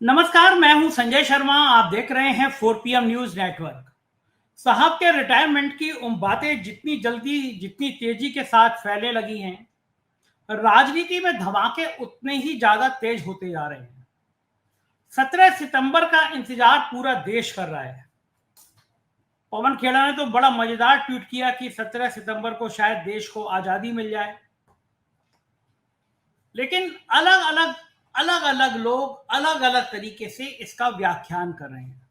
नमस्कार, मैं हूं संजय शर्मा। आप देख रहे हैं 4 PM न्यूज नेटवर्क। साहब के रिटायरमेंट की बातें जितनी जल्दी जितनी तेजी के साथ फैलने लगी हैं, राजनीति में धमाके उतने ही ज्यादा तेज होते जा रहे हैं। 17 सितंबर का इंतजार पूरा देश कर रहा है। पवन खेड़ा ने तो बड़ा मजेदार ट्वीट किया कि 17 सितंबर को शायद देश को आजादी मिल जाए। लेकिन अलग अलग लोग अलग अलग तरीके से इसका व्याख्यान कर रहे हैं।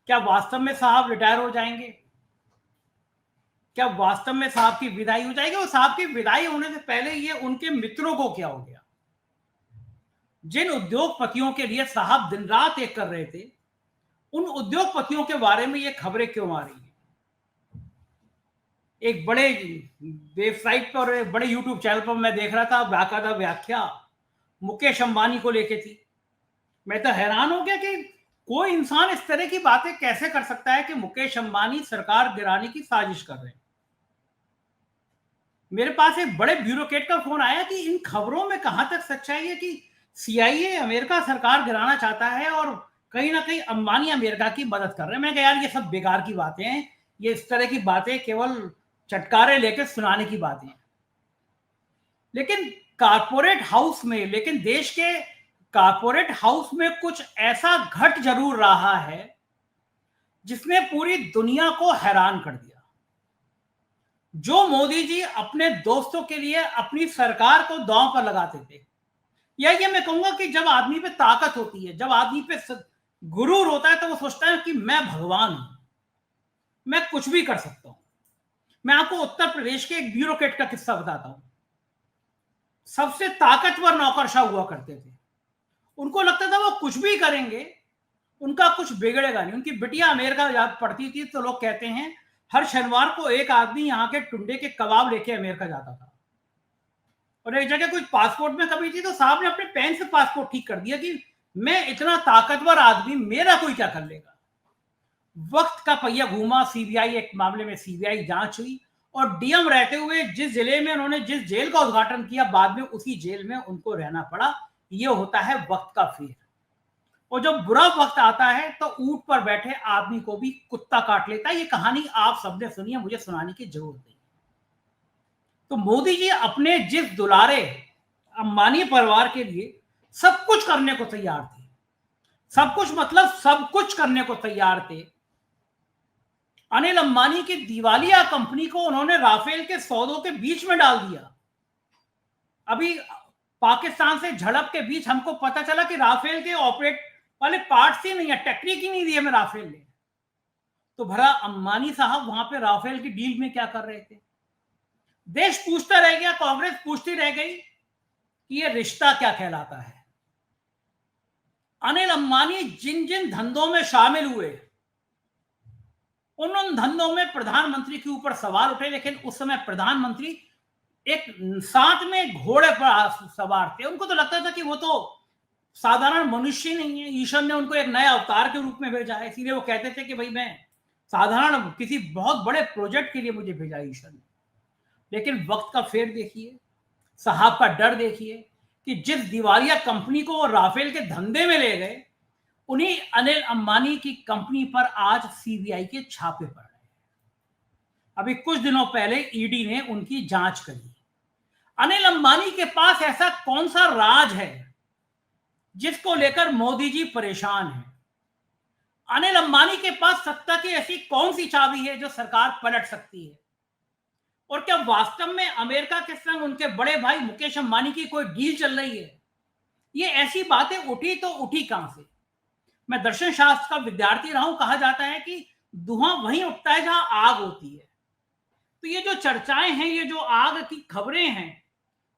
क्या वास्तव में साहब रिटायर हो जाएंगे? क्या वास्तव में साहब की विदाई हो जाएगी? और साहब की विदाई होने से पहले ये उनके मित्रों को क्या हो गया? जिन उद्योगपतियों के लिए साहब दिन रात एक कर रहे थे, उन उद्योगपतियों के बारे में ये खबरें क्यों आ रही हैं? एक बड़े वेबसाइट पर, एक बड़े यूट्यूब चैनल पर मैं देख रहा था, बाकायदा व्याख्या मुकेश अंबानी को लेके थी। मैं तो हैरान हो गया कि कोई इंसान इस तरह की बातें कैसे कर सकता है कि मुकेश अंबानी सरकार गिराने की साजिश कर रहे हैं। मेरे पास एक बड़े ब्यूरोक्रेट का फोन आया कि इन खबरों में कहां तक सच्चाई है कि CIA अमेरिका सरकार गिराना चाहता है और कहीं ना कहीं अंबानी अमेरिका की मदद कर रहे हैं। मैं कहा यार, ये सब बेकार की बातें हैं। ये इस तरह की बातें केवल चटकारे लेकर सुनाने की बातें हैं। लेकिन कारपोरेट हाउस में, लेकिन देश के कारपोरेट हाउस में कुछ ऐसा घट जरूर रहा है जिसने पूरी दुनिया को हैरान कर दिया। जो मोदी जी अपने दोस्तों के लिए अपनी सरकार को दांव पर लगाते थे, या ये मैं कहूंगा कि जब आदमी पे ताकत होती है, जब आदमी पे गुरूर होता है, तो वो सोचता है कि मैं भगवान हूं, मैं कुछ भी कर सकता हूं। मैं आपको उत्तर प्रदेश के एक ब्यूरोक्रेट का किस्सा बताता हूं। सबसे ताकतवर नौकरशाह हुआ करते थे। उनको लगता था वो कुछ भी करेंगे, उनका कुछ बिगड़ेगा नहीं। उनकी बिटिया अमेरिका याद पड़ती थी, तो लोग कहते हैं हर शनिवार को एक आदमी यहाँ के टुंडे के कबाब लेके अमेरिका जाता था। और एक जगह कुछ पासपोर्ट में कमी थी, तो साहब ने अपने पेन से पासपोर्ट ठीक कर दिया कि मैं इतना ताकतवर आदमी, मेरा कोई क्या कर लेगा। वक्त का पहिया घूमा, CBI, एक मामले में CBI जांच हुई, और DM रहते हुए जिस जिले में उन्होंने जिस जेल का उद्घाटन किया, बाद में उसी जेल में उनको रहना पड़ा। ये होता है वक्त का फेर। और जब बुरा वक्त आता है तो ऊंट पर बैठे आदमी को भी कुत्ता काट लेता है। ये कहानी आप सबने सुनी है, मुझे सुनाने की जरूरत नहीं। तो मोदी जी अपने जिस दुलारे अंबानी परिवार के लिए सब कुछ करने को तैयार थे, सब कुछ मतलब सब कुछ करने को तैयार थे। अनिल अंबानी की दिवालिया कंपनी को उन्होंने राफेल के सौदों के बीच में डाल दिया। अभी पाकिस्तान से झड़प के बीच हमको पता चला कि राफेल के ऑपरेट वाले पार्ट्स ही नहीं है, टेक्निक ही नहीं दी हमें राफेल ने। तो भला अंबानी साहब वहां पे राफेल की डील में क्या कर रहे थे? देश पूछता रह गया, कांग्रेस पूछती रह गई कि ये रिश्ता क्या कहलाता है। अनिल अंबानी जिन जिन धंधों में शामिल हुए, उन धंधों में प्रधानमंत्री के ऊपर सवाल उठे। लेकिन उस समय प्रधानमंत्री एक साथ में घोड़े पर सवार थे। उनको तो लगता था कि वो तो साधारण मनुष्य नहीं है, ईश्वर ने उनको एक नए अवतार के रूप में भेजा है। इसीलिए वो कहते थे कि भाई मैं साधारण किसी बहुत बड़े प्रोजेक्ट के लिए मुझे भेजा ईश्वर ने। लेकिन वक्त का फेर देखिए, साहब का डर देखिए कि जिस दिवालिया कंपनी को वो राफेल के धंधे में ले गए, उन्हीं अनिल अंबानी की कंपनी पर आज CBI के छापे पड़ रहे हैं। अभी कुछ दिनों पहले ED ने उनकी जांच करी। अनिल अंबानी के पास ऐसा कौन सा राज है जिसको लेकर मोदी जी परेशान हैं? अनिल अंबानी के पास सत्ता की ऐसी कौन सी चाबी है जो सरकार पलट सकती है? और क्या वास्तव में अमेरिका के संग उनके बड़े भाई मुकेश अंबानी की कोई डील चल रही है? ये ऐसी बातें उठी तो उठी कहां से? मैं दर्शन शास्त्र का विद्यार्थी रहा हूं। कहा जाता है कि धुआं वहीं उठता है जहां आग होती है। तो ये जो चर्चाएं हैं, ये जो आग की खबरें हैं,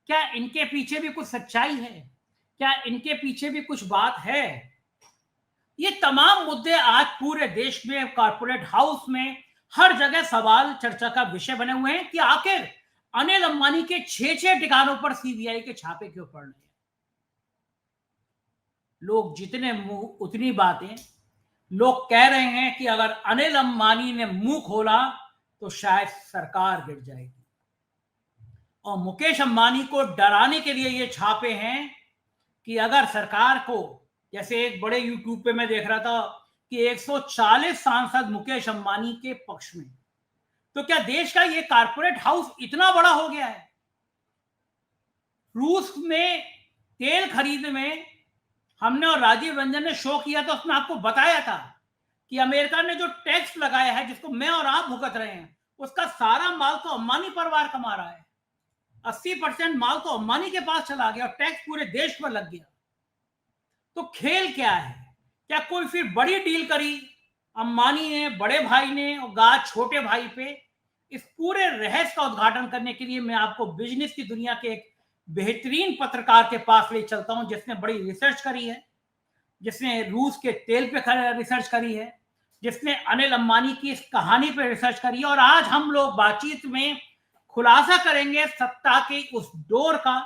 क्या इनके पीछे भी कुछ सच्चाई है? क्या इनके पीछे भी कुछ बात है? ये तमाम मुद्दे आज पूरे देश में, कॉर्पोरेट हाउस में, हर जगह सवाल चर्चा का विषय बने हुए हैं कि आखिर अनिल अंबानी के 6 ठिकानों पर CBI के छापे क्यों पड़ रहे हैं। लोग जितने मुंह उतनी बातें। लोग कह रहे हैं कि अगर अनिल अंबानी ने मुंह खोला तो शायद सरकार गिर जाएगी। और मुकेश अंबानी को डराने के लिए ये छापे हैं कि अगर सरकार को जैसे एक बड़े यूट्यूब पे मैं देख रहा था कि 140 सांसद मुकेश अंबानी के पक्ष में। तो क्या देश का ये कारपोरेट हाउस इतना बड़ा हो गया है? रूस में तेल खरीदने में हमने और राजीव रंजन ने शो किया तो उसमें आपको बताया था कि अमेरिका ने जो टैक्स लगाया है, जिसको मैं और आप भुगत रहे हैं, उसका सारा माल तो अंबानी परिवार कमा रहा है। 80% माल तो अंबानी के पास चला गया और टैक्स पूरे देश पर लग गया। तो खेल क्या है? क्या कोई फिर बड़ी डील करी अंबानी ने, बड़े भाई ने, और गाज छोटे भाई पे? इस पूरे रहस्य का उद्घाटन करने के लिए मैं आपको बिजनेस की दुनिया के एक बेहतरीन पत्रकार के पास ले चलता हूं, जिसने बड़ी रिसर्च करी है, जिसने रूस के तेल पे रिसर्च करी है, जिसने अनिल अंबानी की इस कहानी पे रिसर्च करी है। और आज हम लोग बातचीत में खुलासा करेंगे सत्ता के उस डोर का,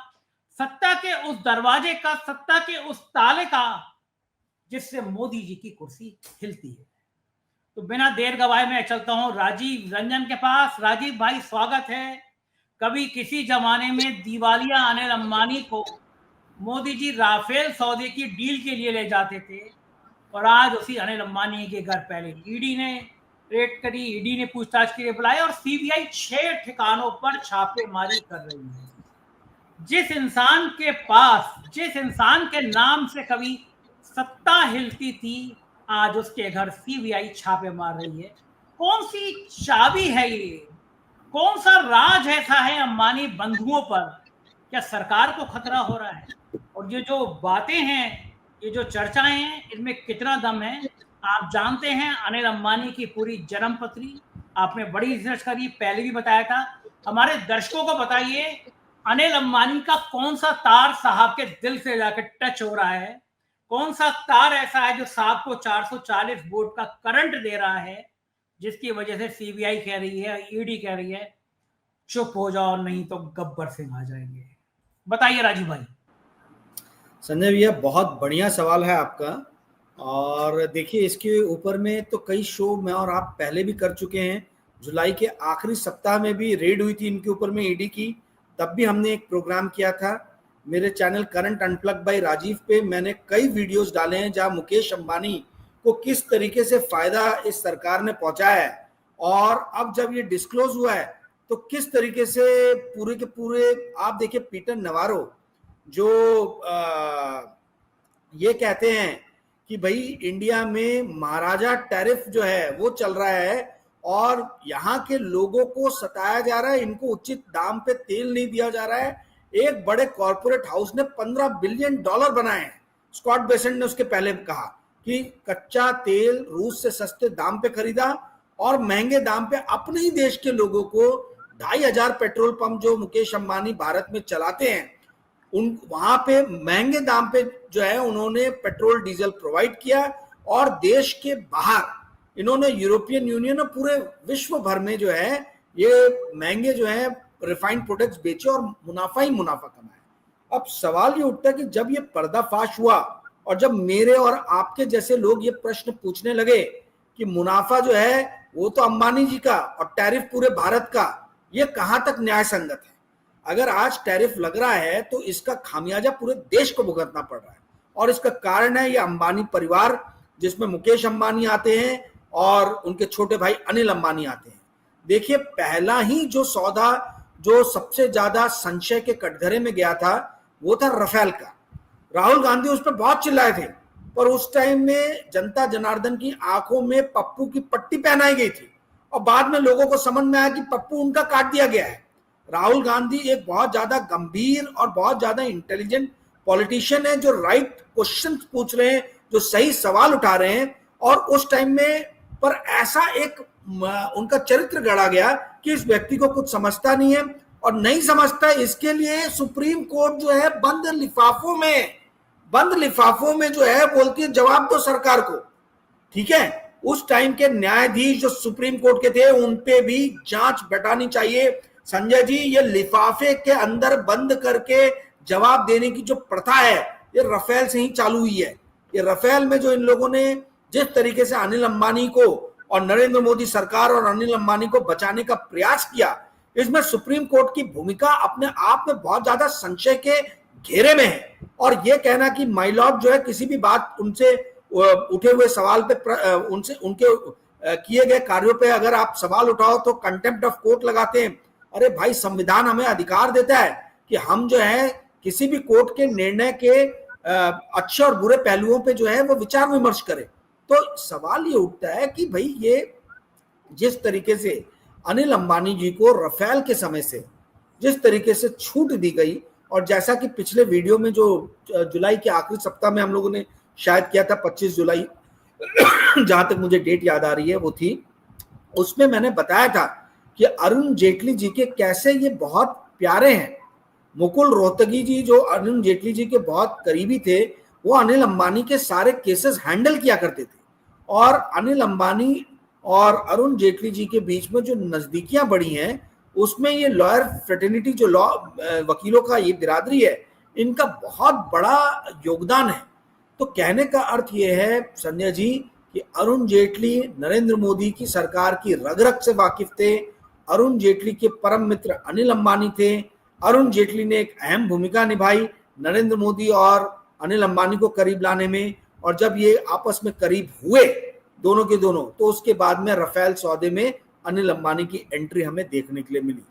सत्ता के उस दरवाजे का, सत्ता के उस ताले का जिससे मोदी जी की कुर्सी हिलती है। तो बिना देर गवाए मैं चलता हूं राजीव रंजन के पास। राजीव भाई, स्वागत है। कभी किसी जमाने में दिवालिया अनिल अंबानी को मोदी जी राफेल सौदे की डील के लिए ले जाते थे, और आज उसी अनिल अंबानी के घर पहले ईडी ने रेड करी, ईडी ने पूछताछ के लिए बुलाया, और सीबीआई 6 ठिकानों पर छापेमारी कर रही है। जिस इंसान के पास, जिस इंसान के नाम से कभी सत्ता हिलती थी, आज उसके घर सीबीआई छापे मार रही है। कौन सी चाबी है ये? कौन सा राज ऐसा है अंबानी बंधुओं पर? क्या सरकार को खतरा हो रहा है? और ये जो बातें हैं, ये जो चर्चाएं हैं, इनमें कितना दम है? आप जानते हैं अनिल अंबानी की पूरी जन्म पत्री, आपने बड़ी रिसर्च करी, पहले भी बताया था। हमारे दर्शकों को बताइए, अनिल अंबानी का कौन सा तार साहब के दिल से जाकर टच हो रहा है? कौन सा तार ऐसा है जो साहब को 440 वोल्ट का करंट दे रहा है, जिसकी वजह से सीबीआई कह रही है, ईडी कह रही है चुप हो जाओ नहीं तो गब्बर सिंह आ जाएंगे? बताइए राजीव भाई। संजय भैया, बहुत बढ़िया सवाल है आपका। और देखिए, इसके ऊपर में तो कई शो मैं और आप पहले भी कर चुके हैं। जुलाई के आखिरी सप्ताह में भी रेड हुई थी इनके ऊपर में ईडी की, तब भी हमने एक प्रोग्राम किया था। मेरे channel current unplug by Rajeev पे मैंने कई वीडियोस डाले हैं जहां मुकेश अंबानी को किस तरीके से फायदा इस सरकार ने पहुंचाया है, और अब जब ये डिस्क्लोज हुआ है तो किस तरीके से पूरे के पूरे, आप देखिए पीटर नवारो जो ये कहते हैं कि भाई इंडिया में महाराजा टैरिफ जो है वो चल रहा है और यहाँ के लोगों को सताया जा रहा है, इनको उचित दाम पे तेल नहीं दिया जा रहा है। एक बड़े कॉर्पोरेट हाउस ने $15 बिलियन बनाए हैं। स्कॉट बेसेंट ने उसके पहले कहा कि कच्चा तेल रूस से सस्ते दाम पे खरीदा और महंगे दाम पे अपने ही देश के लोगों को 2500 पेट्रोल पंप जो मुकेश अंबानी भारत में चलाते हैं, उन वहां पे महंगे दाम पे जो है उन्होंने पेट्रोल डीजल प्रोवाइड किया, और देश के बाहर इन्होंने यूरोपियन यूनियन और पूरे विश्व भर में जो है ये महंगे जो है रिफाइंड प्रोडक्ट्स बेचे और मुनाफा ही मुनाफा कमाया। अब सवाल ये उठता है कि जब ये पर्दाफाश हुआ और जब मेरे और आपके जैसे लोग ये प्रश्न पूछने लगे कि मुनाफा जो है वो तो अंबानी जी का और टैरिफ पूरे भारत का, ये कहां तक न्याय संगत है? अगर आज टैरिफ लग रहा है तो इसका खामियाजा पूरे देश को भुगतना पड़ रहा है, और इसका कारण है ये अंबानी परिवार, जिसमें मुकेश अंबानी आते हैं और उनके छोटे भाई अनिल अंबानी आते हैं। देखिए, पहला ही जो सौदा जो सबसे ज्यादा संशय के कटघरे में गया था वो था राफेल का। राहुल गांधी उस पर बहुत चिल्लाए थे, पर उस टाइम में जनता जनार्दन की आंखों में पप्पू की पट्टी पहनाई गई थी, और बाद में लोगों को समझ में आया कि पप्पू उनका काट दिया गया है। राहुल गांधी एक बहुत ज्यादा गंभीर और बहुत ज्यादा इंटेलिजेंट पॉलिटिशियन है, जो राइट क्वेश्चन पूछ रहे हैं, जो सही सवाल उठा रहे हैं, और उस टाइम में पर ऐसा एक उनका चरित्र गढ़ा गया कि इस व्यक्ति को कुछ समझता नहीं है और नहीं समझता। इसके लिए सुप्रीम कोर्ट जो है बंद लिफाफों में जो है बोलती है जवाब दो सरकार को। ठीक है, उस टाइम के न्यायाधीश जो सुप्रीम कोर्ट के थे उन पे भी जांच बैठानी चाहिए। संजय जी, ये लिफाफे के अंदर बंद करके जवाब देने की जो प्रथा है ये राफेल से ही चालू हुई है। ये राफेल में जो इन लोगों ने जिस तरीके से अनिल अंबानी को और नरेंद्र मोदी सरकार और अनिल अंबानी को बचाने का प्रयास किया, इसमें सुप्रीम कोर्ट की भूमिका अपने आप में बहुत ज्यादा संशय के घेरे में है। और ये कहना कि माइलॉर्ड जो है किसी भी बात उनसे उठे हुए सवाल पे उनसे उनके किए गए कार्यों पे अगर आप सवाल उठाओ तो कंटेम्प्ट ऑफ कोर्ट लगाते हैं। अरे भाई, संविधान हमें अधिकार देता है कि हम जो है किसी भी कोर्ट के निर्णय के अच्छे और बुरे पहलुओं पे जो है वो विचार विमर्श करें। तो सवाल ये उठता है कि भाई, ये जिस तरीके से अनिल अंबानी जी को राफेल के समय से जिस तरीके से छूट दी गई, और जैसा कि पिछले वीडियो में जो जुलाई के आखिरी सप्ताह में हम लोगों ने शायद किया था 25 जुलाई जहां तक मुझे डेट याद आ रही है वो थी, उसमें मैंने बताया था कि अरुण जेटली जी के कैसे ये बहुत प्यारे हैं। मुकुल रोहतगी जी जो अरुण जेटली जी के बहुत करीबी थे, वो अनिल अंबानी के सारे केसेस हैंडल किया करते थे। और अनिल अंबानी और अरुण जेटली जी के बीच में जो नजदीकियां बढ़ी हैं, उसमें ये लॉयर फ्रेटर्निटी जो लॉ वकीलों का ये बिरादरी है, इनका बहुत बड़ा योगदान है। तो कहने का अर्थ ये है संजय जी कि अरुण जेटली नरेंद्र मोदी की सरकार की रग रग से वाकिफ थे। अरुण जेटली के परम मित्र अनिल अंबानी थे। अरुण जेटली ने एक अहम भूमिका निभाई नरेंद्र मोदी और अनिल अंबानी को करीब लाने में। और जब ये आपस में करीब हुए दोनों के दोनों, तो उसके बाद में राफेल सौदे में अनिल अंबानी की एंट्री हमें देखने के लिए मिली।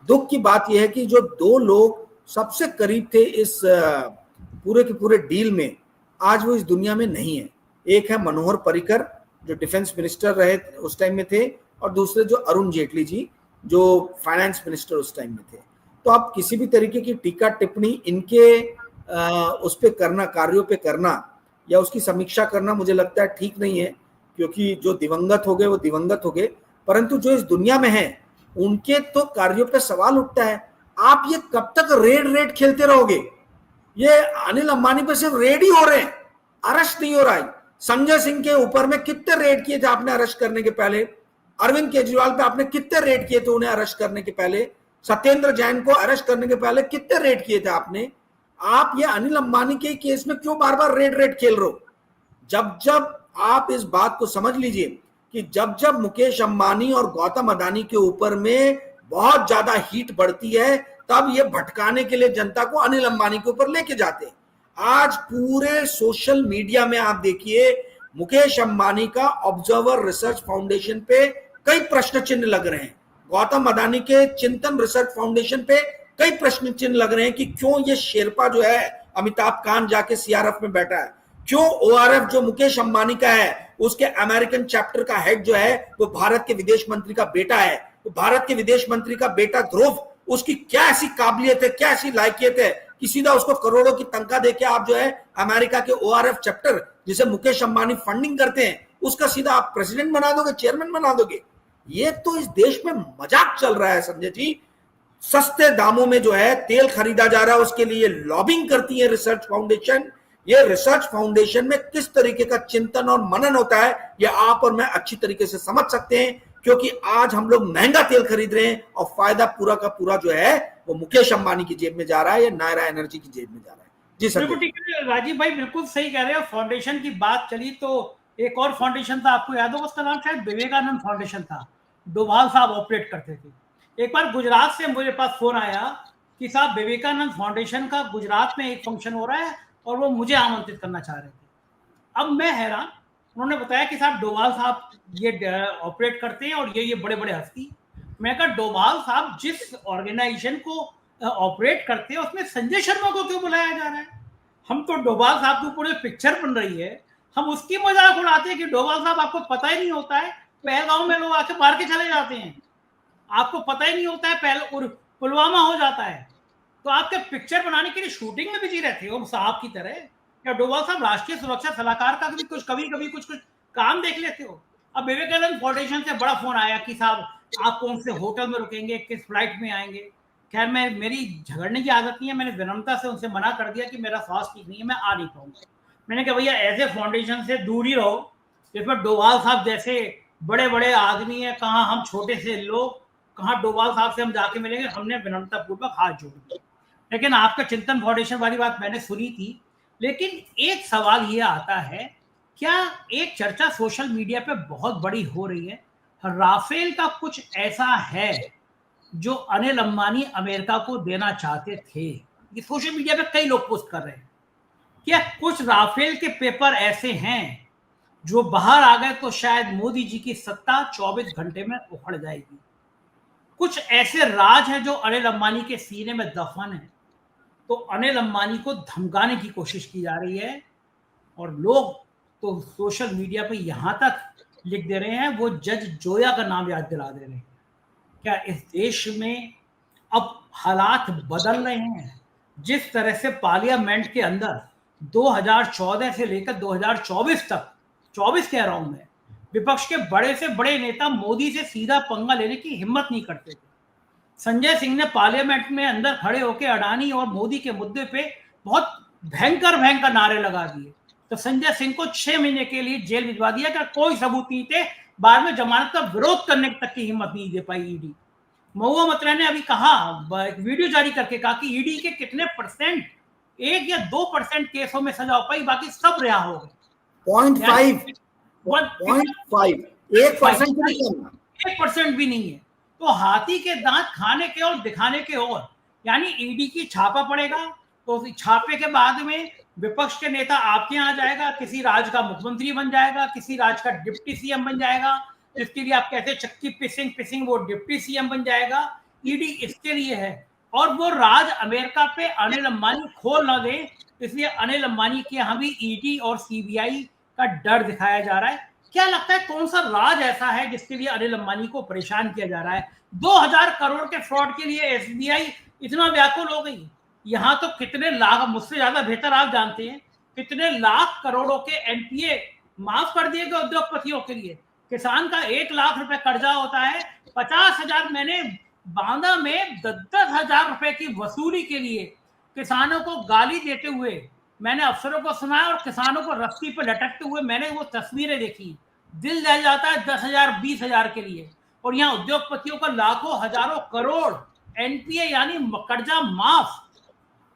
दुख की बात यह है कि जो दो लोग सबसे करीब थे इस पूरे के पूरे डील में, आज वो इस दुनिया में नहीं है। एक है मनोहर पर्रिकर जो डिफेंस मिनिस्टर रहे उस टाइम में थे, और दूसरे जो अरुण जेटली जी जो फाइनेंस मिनिस्टर उस टाइम में थे। तो आप किसी भी तरीके की टीका टिप्पणी इनके उस पे करना, कार्यों पे करना या उसकी समीक्षा करना मुझे लगता है ठीक नहीं है, क्योंकि जो दिवंगत हो गए वो दिवंगत हो गए, परंतु जो इस दुनिया में है उनके तो कार्यों पे सवाल उठता है। आप ये कब तक रेड खेलते रहोगे? ये अनिल अंबानी पे सिर्फ रेड ही हो रहे हैं, अरेस्ट नहीं हो रहा है। संजय सिंह के ऊपर में कितने रेड किए थे आपने अरेस्ट करने के पहले? अरविंद केजरीवाल पे आपने कितने रेड किए थे उन्हें अरेस्ट करने के पहले? सत्येंद्र जैन को अरेस्ट करने के पहले कितने रेड किए थे आपने? आप ये अनिल अंबानी के केस में क्यों बार बार रेड खेल रहे हो? जब जब आप इस बात को समझ लीजिए कि जब जब मुकेश अंबानी और गौतम अडानी के ऊपर में बहुत ज्यादा हीट बढ़ती है, तब ये भटकाने के लिए जनता को अनिल अंबानी के ऊपर लेके जाते हैं। आज पूरे सोशल मीडिया में आप देखिए, मुकेश अंबानी का ऑब्जर्वर रिसर्च फाउंडेशन पे कई प्रश्न चिन्ह लग रहे हैं, गौतम अडानी के चिंतन रिसर्च फाउंडेशन पे कई प्रश्न चिन्ह लग रहे हैं कि क्यों ये शेरपा जो है अमिताभ कांत जाके सीआरएफ में बैठा है, क्यों ओआरएफ जो मुकेश अंबानी का है उसके अमेरिकन चैप्टर का हेड जो है वो भारत के विदेश मंत्री का बेटा है। तो भारत के विदेश मंत्री का बेटा ध्रुव, उसकी क्या ऐसी काबिलियत है, क्या ऐसी लायकियत है कि सीधा उसको करोड़ों की तनख्वाह देके आप जो है अमेरिका के ओआरएफ चैप्टर जिसे मुकेश अंबानी फंडिंग करते हैं, उसका सीधा आप प्रेसिडेंट बना दोगे, चेयरमैन बना दोगे? ये तो इस देश में मजाक चल रहा है संजय जी। सस्ते दामों में जो है तेल खरीदा जा रहा है, उसके लिए लॉबिंग करती है रिसर्च फाउंडेशन। ये रिसर्च फाउंडेशन में किस तरीके का चिंतन और मनन होता है, ये आप और मैं अच्छी तरीके से समझ सकते हैं, क्योंकि आज हम लोग महंगा तेल खरीद रहे हैं और फायदा पूरा का पूरा जो है वो मुकेश अंबानी की जेब में जा रहा है या नायरा एनर्जी की जेब में जा रहा है। जी सर, बिल्कुल ठीक है राजीव भाई, बिल्कुल सही कह रहे हो। फाउंडेशन की बात चली तो एक और फाउंडेशन था, आपको याद होगा, उसका नाम शायद विवेकानंद फाउंडेशन था, डोभाल साहब ऑपरेट करते थे। एक बार गुजरात से मेरे पास फोन आया कि साहब विवेकानंद फाउंडेशन का गुजरात में एक फंक्शन हो रहा है और वो मुझे आमंत्रित करना चाह रहे थे। अब मैं हैरान, उन्होंने बताया कि साहब डोभाल साहब ये ऑपरेट करते हैं और ये बड़े बड़े हस्ती। मैं कहा डोभाल साहब जिस ऑर्गेनाइजेशन को ऑपरेट करते हैं उसमें संजय शर्मा को क्यों बुलाया जा रहा है? हम तो डोभाल साहब के ऊपर पिक्चर बन रही है, हम उसकी मजाक उड़ाते हैं कि डोभाल साहब आपको पता ही नहीं होता है, पहलगांव में लोग आके मार के चले जाते हैं, आपको पता ही नहीं होता है, पहले पुलवामा हो जाता है, तो आपके पिक्चर बनाने के लिए शूटिंग में बिजी रहते हो साहब की तरह। या डोभाल साहब राष्ट्रीय सुरक्षा सलाहकार का भी कभी कुछ काम देख लेते हो? अब विवेकानंद फाउंडेशन से बड़ा फोन आया कि साहब आप कौन से होटल में रुकेंगे, किस फ्लाइट में आएंगे। खैर मेरी झगड़ने की आदत नहीं है, मैंने विनम्रता से उनसे मना कर दिया कि मेरा स्वास्थ्य ठीक नहीं है, मैं आ नहीं पाऊंगा। मैंने कहा भैया ऐसे फाउंडेशन से दूर ही रहो जिसमें डोभाल साहब जैसे बड़े बड़े आदमी है, कहाँ हम छोटे से लोग, कहाँ डोभाल साहब से हम जाके मिलेंगे। हमने विनम्रता पूर्वक हाथ जोड़ दिया। लेकिन आपका चिंतन फाउंडेशन वाली बात मैंने सुनी थी। लेकिन एक सवाल ये आता है, क्या एक चर्चा सोशल मीडिया पे बहुत बड़ी हो रही है, राफेल का कुछ ऐसा है जो अनिल अंबानी अमेरिका को देना चाहते थे? ये सोशल मीडिया पे कई लोग पोस्ट कर रहे हैं, क्या कुछ राफेल के पेपर ऐसे हैं जो बाहर आ गए तो शायद मोदी जी की सत्ता 24 घंटे में उखड़ जाएगी। कुछ ऐसे राज हैं जो अनिल अंबानी के सीने में दफन है, तो अनिल अंबानी को धमकाने की कोशिश की जा रही है और लोग तो सोशल मीडिया पे यहां तक लिख दे रहे हैं, वो जज जोया का नाम याद दिला दे रहे हैं। क्या इस देश में अब हालात बदल रहे हैं? जिस तरह से पार्लियामेंट के अंदर 2014 से लेकर 2024 तक, 24 कह रहा हूं मैं, विपक्ष के बड़े से बड़े नेता मोदी से सीधा पंगा लेने की हिम्मत नहीं करते थे। संजय सिंह ने पार्लियामेंट में अंदर खड़े होकर अडानी और मोदी के मुद्दे पे बहुत भयंकर भयंकर नारे लगा दिए, तो संजय सिंह को 6 महीने के लिए जेल भिजवा दिया कि कोई सबूत नहीं थे, बाद में जमानत का विरोध करने तक की हिम्मत नहीं दे पाई ईडी। महुआ मत्रा ने अभी कहा, वीडियो जारी करके कहा कि ईडी के कितने परसेंट, 1 या 2% केसों में सजा हो पाई, बाकी सब रिहा हो गए। 1% भी नहीं है। तो हाथी के दांत खाने के और दिखाने के और, यानी ईडी की छापा पड़ेगा तो छापे के बाद में विपक्ष के नेता आपके यहाँ जाएगा, किसी राज्य का मुख्यमंत्री बन जाएगा, किसी राज्य का डिप्टी सीएम बन जाएगा, जिसके लिए आप कहते हैं चक्की पिसिंग वो डिप्टी सीएम बन जाएगा। ईडी इसके लिए है, और वो राज अमेरिका पे अनिल अंबानी खोल ना दे, इसलिए अनिल अंबानी के यहाँ भी ईडी और सीबीआई का डर दिखाया जा रहा है। क्या लगता है कौन सा राज ऐसा है जिसके लिए अनिल अंबानी को परेशान किया जा रहा है? 2000 करोड़ के फ्रॉड के लिए एसबीआई इतना व्याकुल हो गई। यहां तो कितने लाख, मुझसे ज्यादा बेहतर आप जानते हैं, कितने लाख करोड़ों के एनपीए माफ कर दिए गए उद्योगपतियों के लिए। किसान का 1 लाख रुपए कर्जा होता है, 50,000 मैंने बांदा में 10,000 रुपए की वसूली के लिए किसानों को गाली देते हुए मैंने अफसरों को सुना और किसानों को रस्सी पर लटकते हुए मैंने वो तस्वीरें देखी। दिल जल जाता है 10,000 20,000 के लिए, और यहाँ उद्योगपतियों का लाखों हजारों करोड़ एनपीए यानी कर्जा माफ।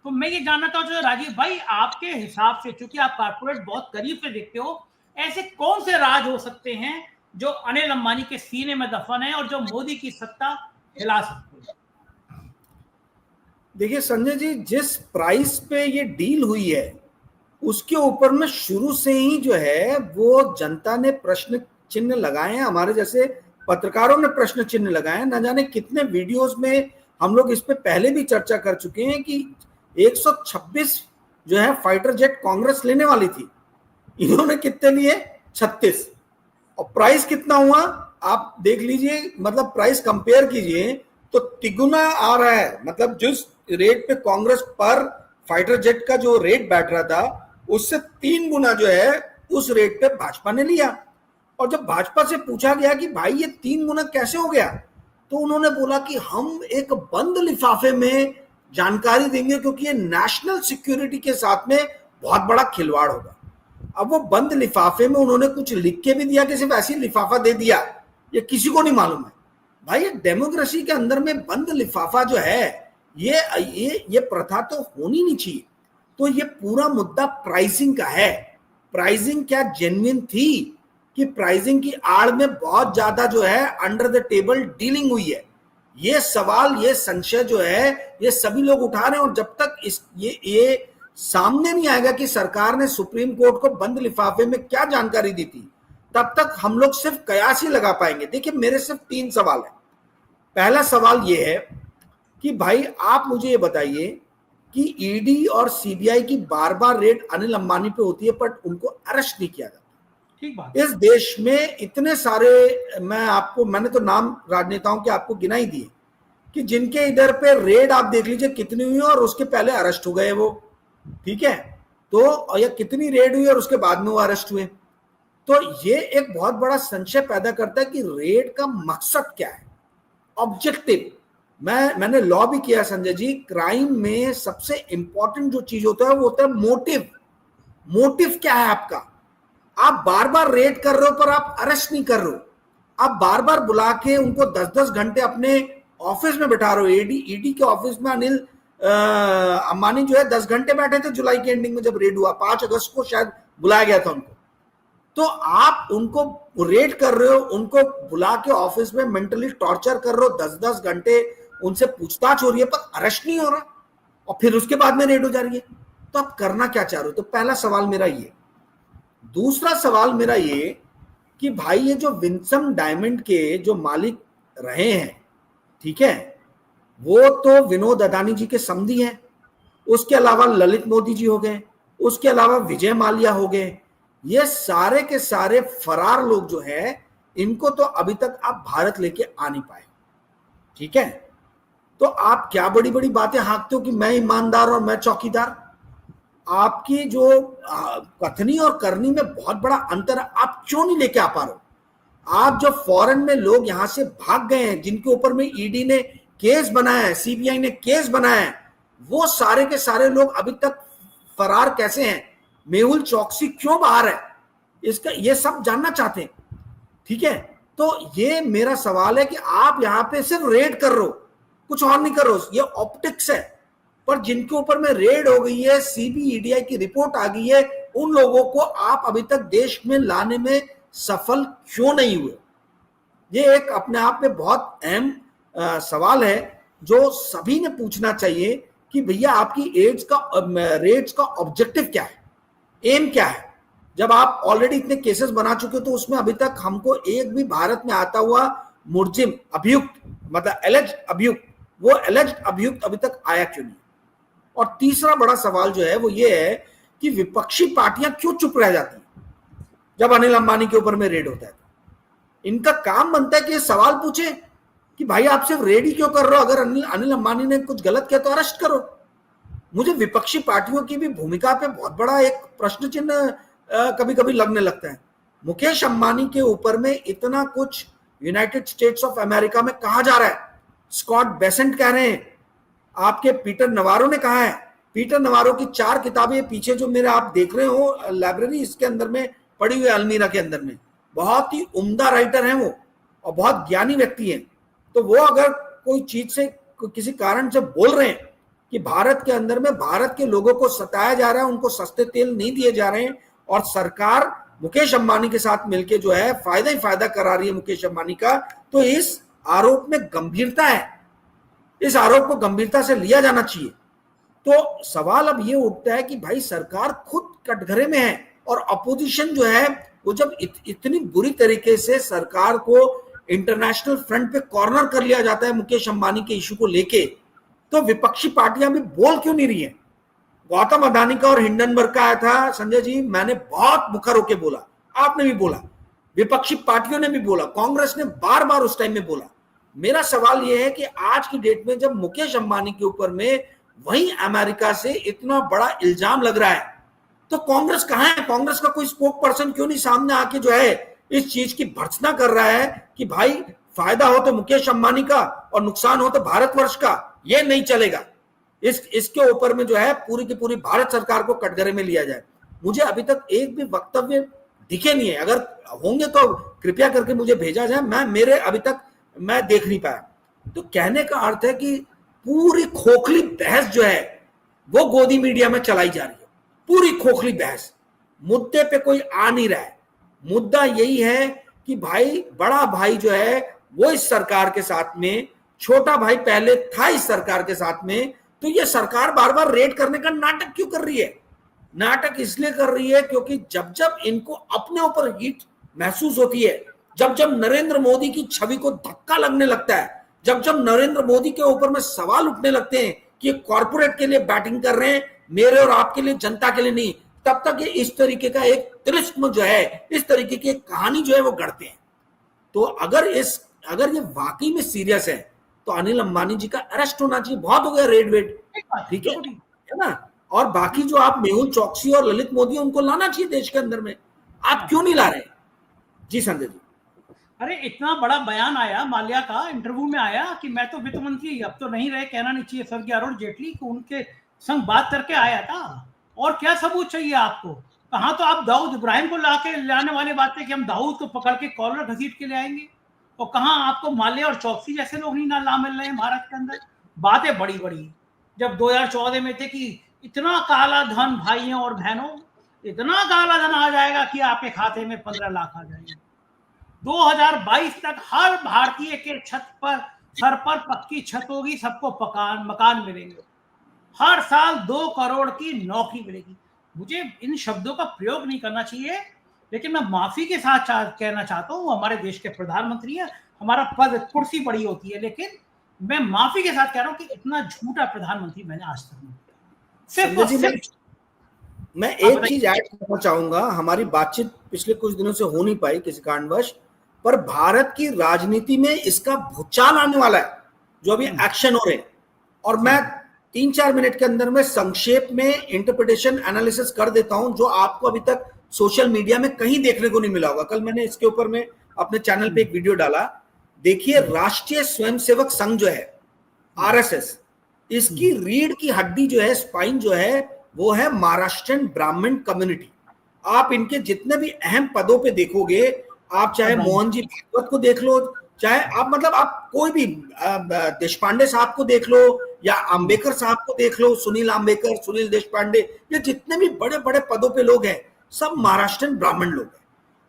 तो मैं ये जानना चाहता हूँ राजीव भाई, आपके हिसाब से, चूंकि आप कारपोरेट बहुत करीब से देखते हो, ऐसे कौन से राज हो सकते हैं जो अनिल अंबानी के सीने में दफन है और जो मोदी की सत्ता हिला सकते हैं? देखिए संजय जी, जिस प्राइस पे ये डील हुई है उसके ऊपर में शुरू से ही जो है वो जनता ने प्रश्न चिन्ह लगाए हैं, हमारे जैसे पत्रकारों ने प्रश्न चिन्ह लगाए हैं। न जाने कितने वीडियोस में हम लोग इस पे पहले भी चर्चा कर चुके हैं कि 126 जो है फाइटर जेट कांग्रेस लेने वाली थी, इन्होंने कितने लिए? 36। और प्राइस कितना हुआ आप देख लीजिए, मतलब प्राइस कंपेयर कीजिए तो तिगुना आ रहा है। मतलब जिस रेट पे कांग्रेस पर फाइटर जेट का जो रेट बैठ रहा था उससे 3 गुना जो है उस रेट पे भाजपा ने लिया। और जब भाजपा से पूछा गया कि भाई ये 3 गुना कैसे हो गया, तो उन्होंने बोला कि हम एक बंद लिफाफे में जानकारी देंगे क्योंकि ये नेशनल सिक्योरिटी के साथ में बहुत बड़ा खिलवाड़ होगा। अब वो बंद लिफाफे में उन्होंने कुछ लिख के भी दिया कि सिर्फ ऐसी लिफाफा दे दिया, ये किसी को नहीं मालूम है। भाई डेमोक्रेसी के अंदर में बंद लिफाफा जो है ये प्रथा तो होनी नहीं चाहिए। तो ये पूरा मुद्दा प्राइसिंग का है। प्राइसिंग क्या जेन्युइन थी कि प्राइसिंग की आड़ में बहुत ज्यादा जो है अंडर द टेबल डीलिंग हुई है? ये सवाल, ये संशय जो है ये सभी लोग उठा रहे हैं। और जब तक ये सामने नहीं आएगा कि सरकार ने सुप्रीम कोर्ट को बंद लिफाफे में क्या जानकारी दी थी, तब तक हम लोग सिर्फ कयास ही लगा पाएंगे। देखिए मेरे सिर्फ 3 सवाल है। पहला सवाल ये है कि भाई आप मुझे ये बताइए कि ईडी और सीबीआई की बार बार रेड अनिल अंबानी पे होती है पर उनको अरेस्ट नहीं किया जाता। ठीक बात। इस देश में इतने सारे, मैंने तो नाम राजनेताओं के आपको गिना ही दिए कि जिनके इधर पे रेड आप देख लीजिए कितनी हुई और उसके पहले अरेस्ट हो गए वो, ठीक है? तो या कितनी रेड हुई और उसके बाद में वो अरेस्ट हुए। तो ये एक बहुत बड़ा संशय पैदा करता है कि रेड का मकसद क्या है, ऑब्जेक्टिव। मैंने लॉ भी किया संजय जी, क्राइम में सबसे इंपॉर्टेंट जो चीज होता है वो होता है मोटिव। मोटिव क्या है आपका? आप बार बार रेड कर रहे हो पर आप अरेस्ट नहीं कर रहे हो। आप बार बार बुला के उनको 10-10 घंटे अपने ऑफिस में बैठा रहे हो। ईडी के ऑफिस में अनिल अंबानी जो है 10 घंटे बैठे थे जुलाई के एंडिंग में जब रेड हुआ, 5 अगस्त को शायद बुलाया गया था उनको। तो आप उनको रेड कर रहे हो, उनको बुला के ऑफिस में मेंटली टॉर्चर कर रहे हो, 10-10 घंटे उनसे पूछताछ हो रही है पर अरेस्ट नहीं हो रहा। और फिर उसके बाद में रेड हो जा रही है। तो आप करना क्या चाह रहे हो? तो पहला सवाल मेरा ये। दूसरा सवाल मेरा ये कि भाई ये जो विंसम डायमंड के जो मालिक रहे हैं, ठीक है, वो तो विनोद अदानी जी के समधी हैं, उसके अलावा ललित मोदी जी हो गए, उसके अलावा विजय माल्या हो गए, ये सारे के सारे फरार लोग जो है, इनको तो अभी तक आप भारत लेके आ नहीं पाए, ठीक है। तो आप क्या बड़ी बड़ी बातें हाँकते हो कि मैं ईमानदार और मैं चौकीदार। आपकी जो कथनी और करनी में बहुत बड़ा अंतर है। आप क्यों नहीं लेके आ पा रहे हो? आप जो फॉरेन में लोग यहां से भाग गए हैं, जिनके ऊपर में ईडी ने केस बनाया है, सीबीआई ने केस बनाया है, वो सारे के सारे लोग अभी तक फरार कैसे हैं? मेहुल चौकसी क्यों बाहर है? इसका ये सब जानना चाहते हैं, ठीक है। तो ये मेरा सवाल है कि आप यहां पे सिर्फ रेड कर रहे हो, कुछ और नहीं कर रहे हो, ये ऑप्टिक्स है। पर जिनके ऊपर में रेड हो गई है, सीबीईडीआई की रिपोर्ट आ गई है, उन लोगों को आप अभी तक देश में लाने में सफल क्यों नहीं हुए? ये एक अपने आप में बहुत अहम सवाल है जो सभी ने पूछना चाहिए कि भैया आपकी रेड्स का ऑब्जेक्टिव क्या है, एम क्या है? जब आप ऑलरेडी इतने केसेस बना चुके हो, तो उसमें अभी तक हमको एक भी भारत में आता हुआ मुलजिम, अभियुक्त, मतलब एलेज्ड अभियुक्त, वो एलेज्ड अभियुक्त अभी तक आया क्यों नहीं? और तीसरा बड़ा सवाल जो है वो ये है कि विपक्षी पार्टियां क्यों चुप रह जाती हैं जब अनिल अंबानी के ऊपर में रेड होता है? इनका काम बनता है कि ये सवाल पूछे कि भाई आप सिर्फ रेड ही क्यों कर रहे हो? अगर अनिल अंबानी ने कुछ गलत किया तो अरेस्ट करो। मुझे विपक्षी पार्टियों की भी भूमिका पे बहुत बड़ा एक प्रश्न चिन्ह कभी कभी लगने लगता है। मुकेश अंबानी के ऊपर में इतना कुछ यूनाइटेड स्टेट्स ऑफ अमेरिका में कहा जा रहा है, स्कॉट बेसेंट कह रहे हैं, आपके पीटर नवारो ने कहा है। पीटर नवारो की 4 किताबें पीछे जो मेरे आप देख रहे हो लाइब्रेरी, इसके अंदर में पड़ी हुई अलमीरा के अंदर में, बहुत ही उम्दा राइटर हैं वो और बहुत ज्ञानी व्यक्ति हैं। तो वो अगर कोई चीज से किसी कारण से बोल रहे हैं कि भारत के अंदर में भारत के लोगों को सताया जा रहा है, उनको सस्ते तेल नहीं दिए जा रहे हैं, और सरकार मुकेश अंबानी के साथ मिलकर जो है फायदा ही फायदा करा रही है मुकेश अंबानी का, तो इस आरोप में गंभीरता है, इस आरोप को गंभीरता से लिया जाना चाहिए। तो सवाल अब ये उठता है कि भाई सरकार खुद कटघरे में है और अपोजिशन जो है वो जब इतनी बुरी तरीके से सरकार को इंटरनेशनल फ्रंट पे कॉर्नर कर लिया जाता है मुकेश अंबानी के इशू को लेके, तो विपक्षी पार्टियां भी बोल क्यों नहीं रही है? गौतम अदानी का और हिंडनबर्ग का आया था संजय जी, मैंने बहुत मुखर होकर बोला, आपने भी बोला, विपक्षी पार्टियों ने भी बोला, कांग्रेस ने बार बार उस टाइम में बोला। मेरा सवाल यह है कि आज की डेट में जब मुकेश अंबानी के ऊपर में वही अमेरिका से इतना बड़ा इल्जाम लग रहा है, तो कांग्रेस कहां है? कांग्रेस का कोई स्पोक पर्सन क्यों नहीं सामने आके जो है इस चीज की भर्त्सना कर रहा है कि भाई फायदा हो तो मुकेश अंबानी का और नुकसान हो तो भारतवर्ष का, ये नहीं चलेगा। इसके ऊपर में जो है पूरी की पूरी भारत सरकार को कटघरे में लिया जाए। मुझे अभी तक एक भी वक्तव्य दिखे नहीं है, अगर होंगे तो कृपया करके मुझे भेजा जाए, मेरे अभी तक मैं देख नहीं पाया। तो कहने का अर्थ है कि पूरी खोखली बहस जो है वो गोदी मीडिया में चलाई जा रही है, पूरी खोखली बहस, मुद्दे पे कोई आ नहीं रहा है। मुद्दा यही है कि भाई बड़ा भाई जो है वो इस सरकार के साथ में, छोटा भाई पहले था इस सरकार के साथ में, तो ये सरकार बार बार रेड करने का नाटक क्यों कर रही है? नाटक इसलिए कर रही है क्योंकि जब जब इनको अपने ऊपर हीट महसूस होती है, जब जब नरेंद्र मोदी की छवि को धक्का लगने लगता है, जब जब नरेंद्र मोदी के ऊपर में सवाल उठने लगते हैं कि ये कॉर्पोरेट के लिए बैटिंग कर रहे हैं, मेरे और आपके लिए, जनता के लिए नहीं, तब तक ये इस तरीके का एक तिलिस्म जो है, इस तरीके की एक कहानी जो है वो गढ़ते हैं। तो अगर ये वाकई में सीरियस है तो अनिल अंबानी जी का अरेस्ट होना चाहिए। बहुत हो गया रेड वेड, ठीक है ना? और बाकी जो आप मेहुल चौकसी और ललित मोदी उनको लाना चाहिए देश के अंदर में, आप क्यों नहीं ला रहे? जी संजय जी। अरे इतना बड़ा बयान आया माल्या का, इंटरव्यू में आया कि मैं तो वित्त मंत्री अब तो नहीं रहे, कहना नहीं चाहिए स्वर्गीय अरुण जेटली को, उनके संग बात करके आया था। और क्या सबूत चाहिए आपको? कहाँ तो आप दाऊद इब्राहिम को लाने वाले बात है कि हम दाऊद को पकड़ के कॉलर घसीट के ले आएंगे, और कहाँ आपको माल्या और चौकसी जैसे लोग नहीं ना मिल रहे हैं भारत के अंदर। बातें बड़ी बड़ी जब 2014 में थे कि इतना काला धन भाइयों और बहनों, इतना काला धन आ जाएगा कि आपके खाते में 15 लाख आ जाएंगे। 2022 तक हर भारतीय के छत पर, सर पर पक्की छत होगी, सबको मकान मिलेंगे। हर साल 2 करोड़ की नौकरी मिलेगी। मुझे इन शब्दों का प्रयोग नहीं करना चाहिए, लेकिन मैं माफी के साथ कहना चाहता हूँ, हमारे देश के प्रधानमंत्री है, हमारा पद कुर्सी बड़ी होती है, लेकिन मैं माफी के साथ कह रहा हूँ कि इतना झूठा प्रधानमंत्री मैंने आज तक नहीं देखा। सिर्फ और सिर्फ मैं एक चीज ऐड करना चाहूंगा, हमारी बातचीत पिछले कुछ दिनों से हो नहीं पाई किसी कारणवश, पर भारत की राजनीति में इसका भूचाल आने वाला है, जो अभी एक्शन हो रहे हैं। और मैं 3-4 मिनट के अंदर में संक्षेप में इंटरप्रिटेशन एनालिसिस कर देता हूं, जो आपको अभी तक सोशल मीडिया में कहीं देखने को नहीं मिला होगा। कल मैंने इसके ऊपर में अपने चैनल पे एक वीडियो डाला। देखिए, राष्ट्रीय स्वयंसेवक संघ जो है, आरएसएस, इसकी रीढ़ की हड्डी जो है, स्पाइन जो है, वो है महाराष्ट्रियन ब्राह्मण कम्युनिटी। आप इनके जितने भी अहम पदों पे देखोगे, आप चाहे मोहन जी भागवत को देख लो, चाहे आप मतलब आप कोई भी देशपांडे साहब को देख लो, या अंबेकर साहब को देख लो, सुनील अंबेकर, सुनील देशपांडे, ये जितने भी बड़े बड़े पदों पे लोग हैं, सब महाराष्ट्रियन ब्राह्मण लोग हैं।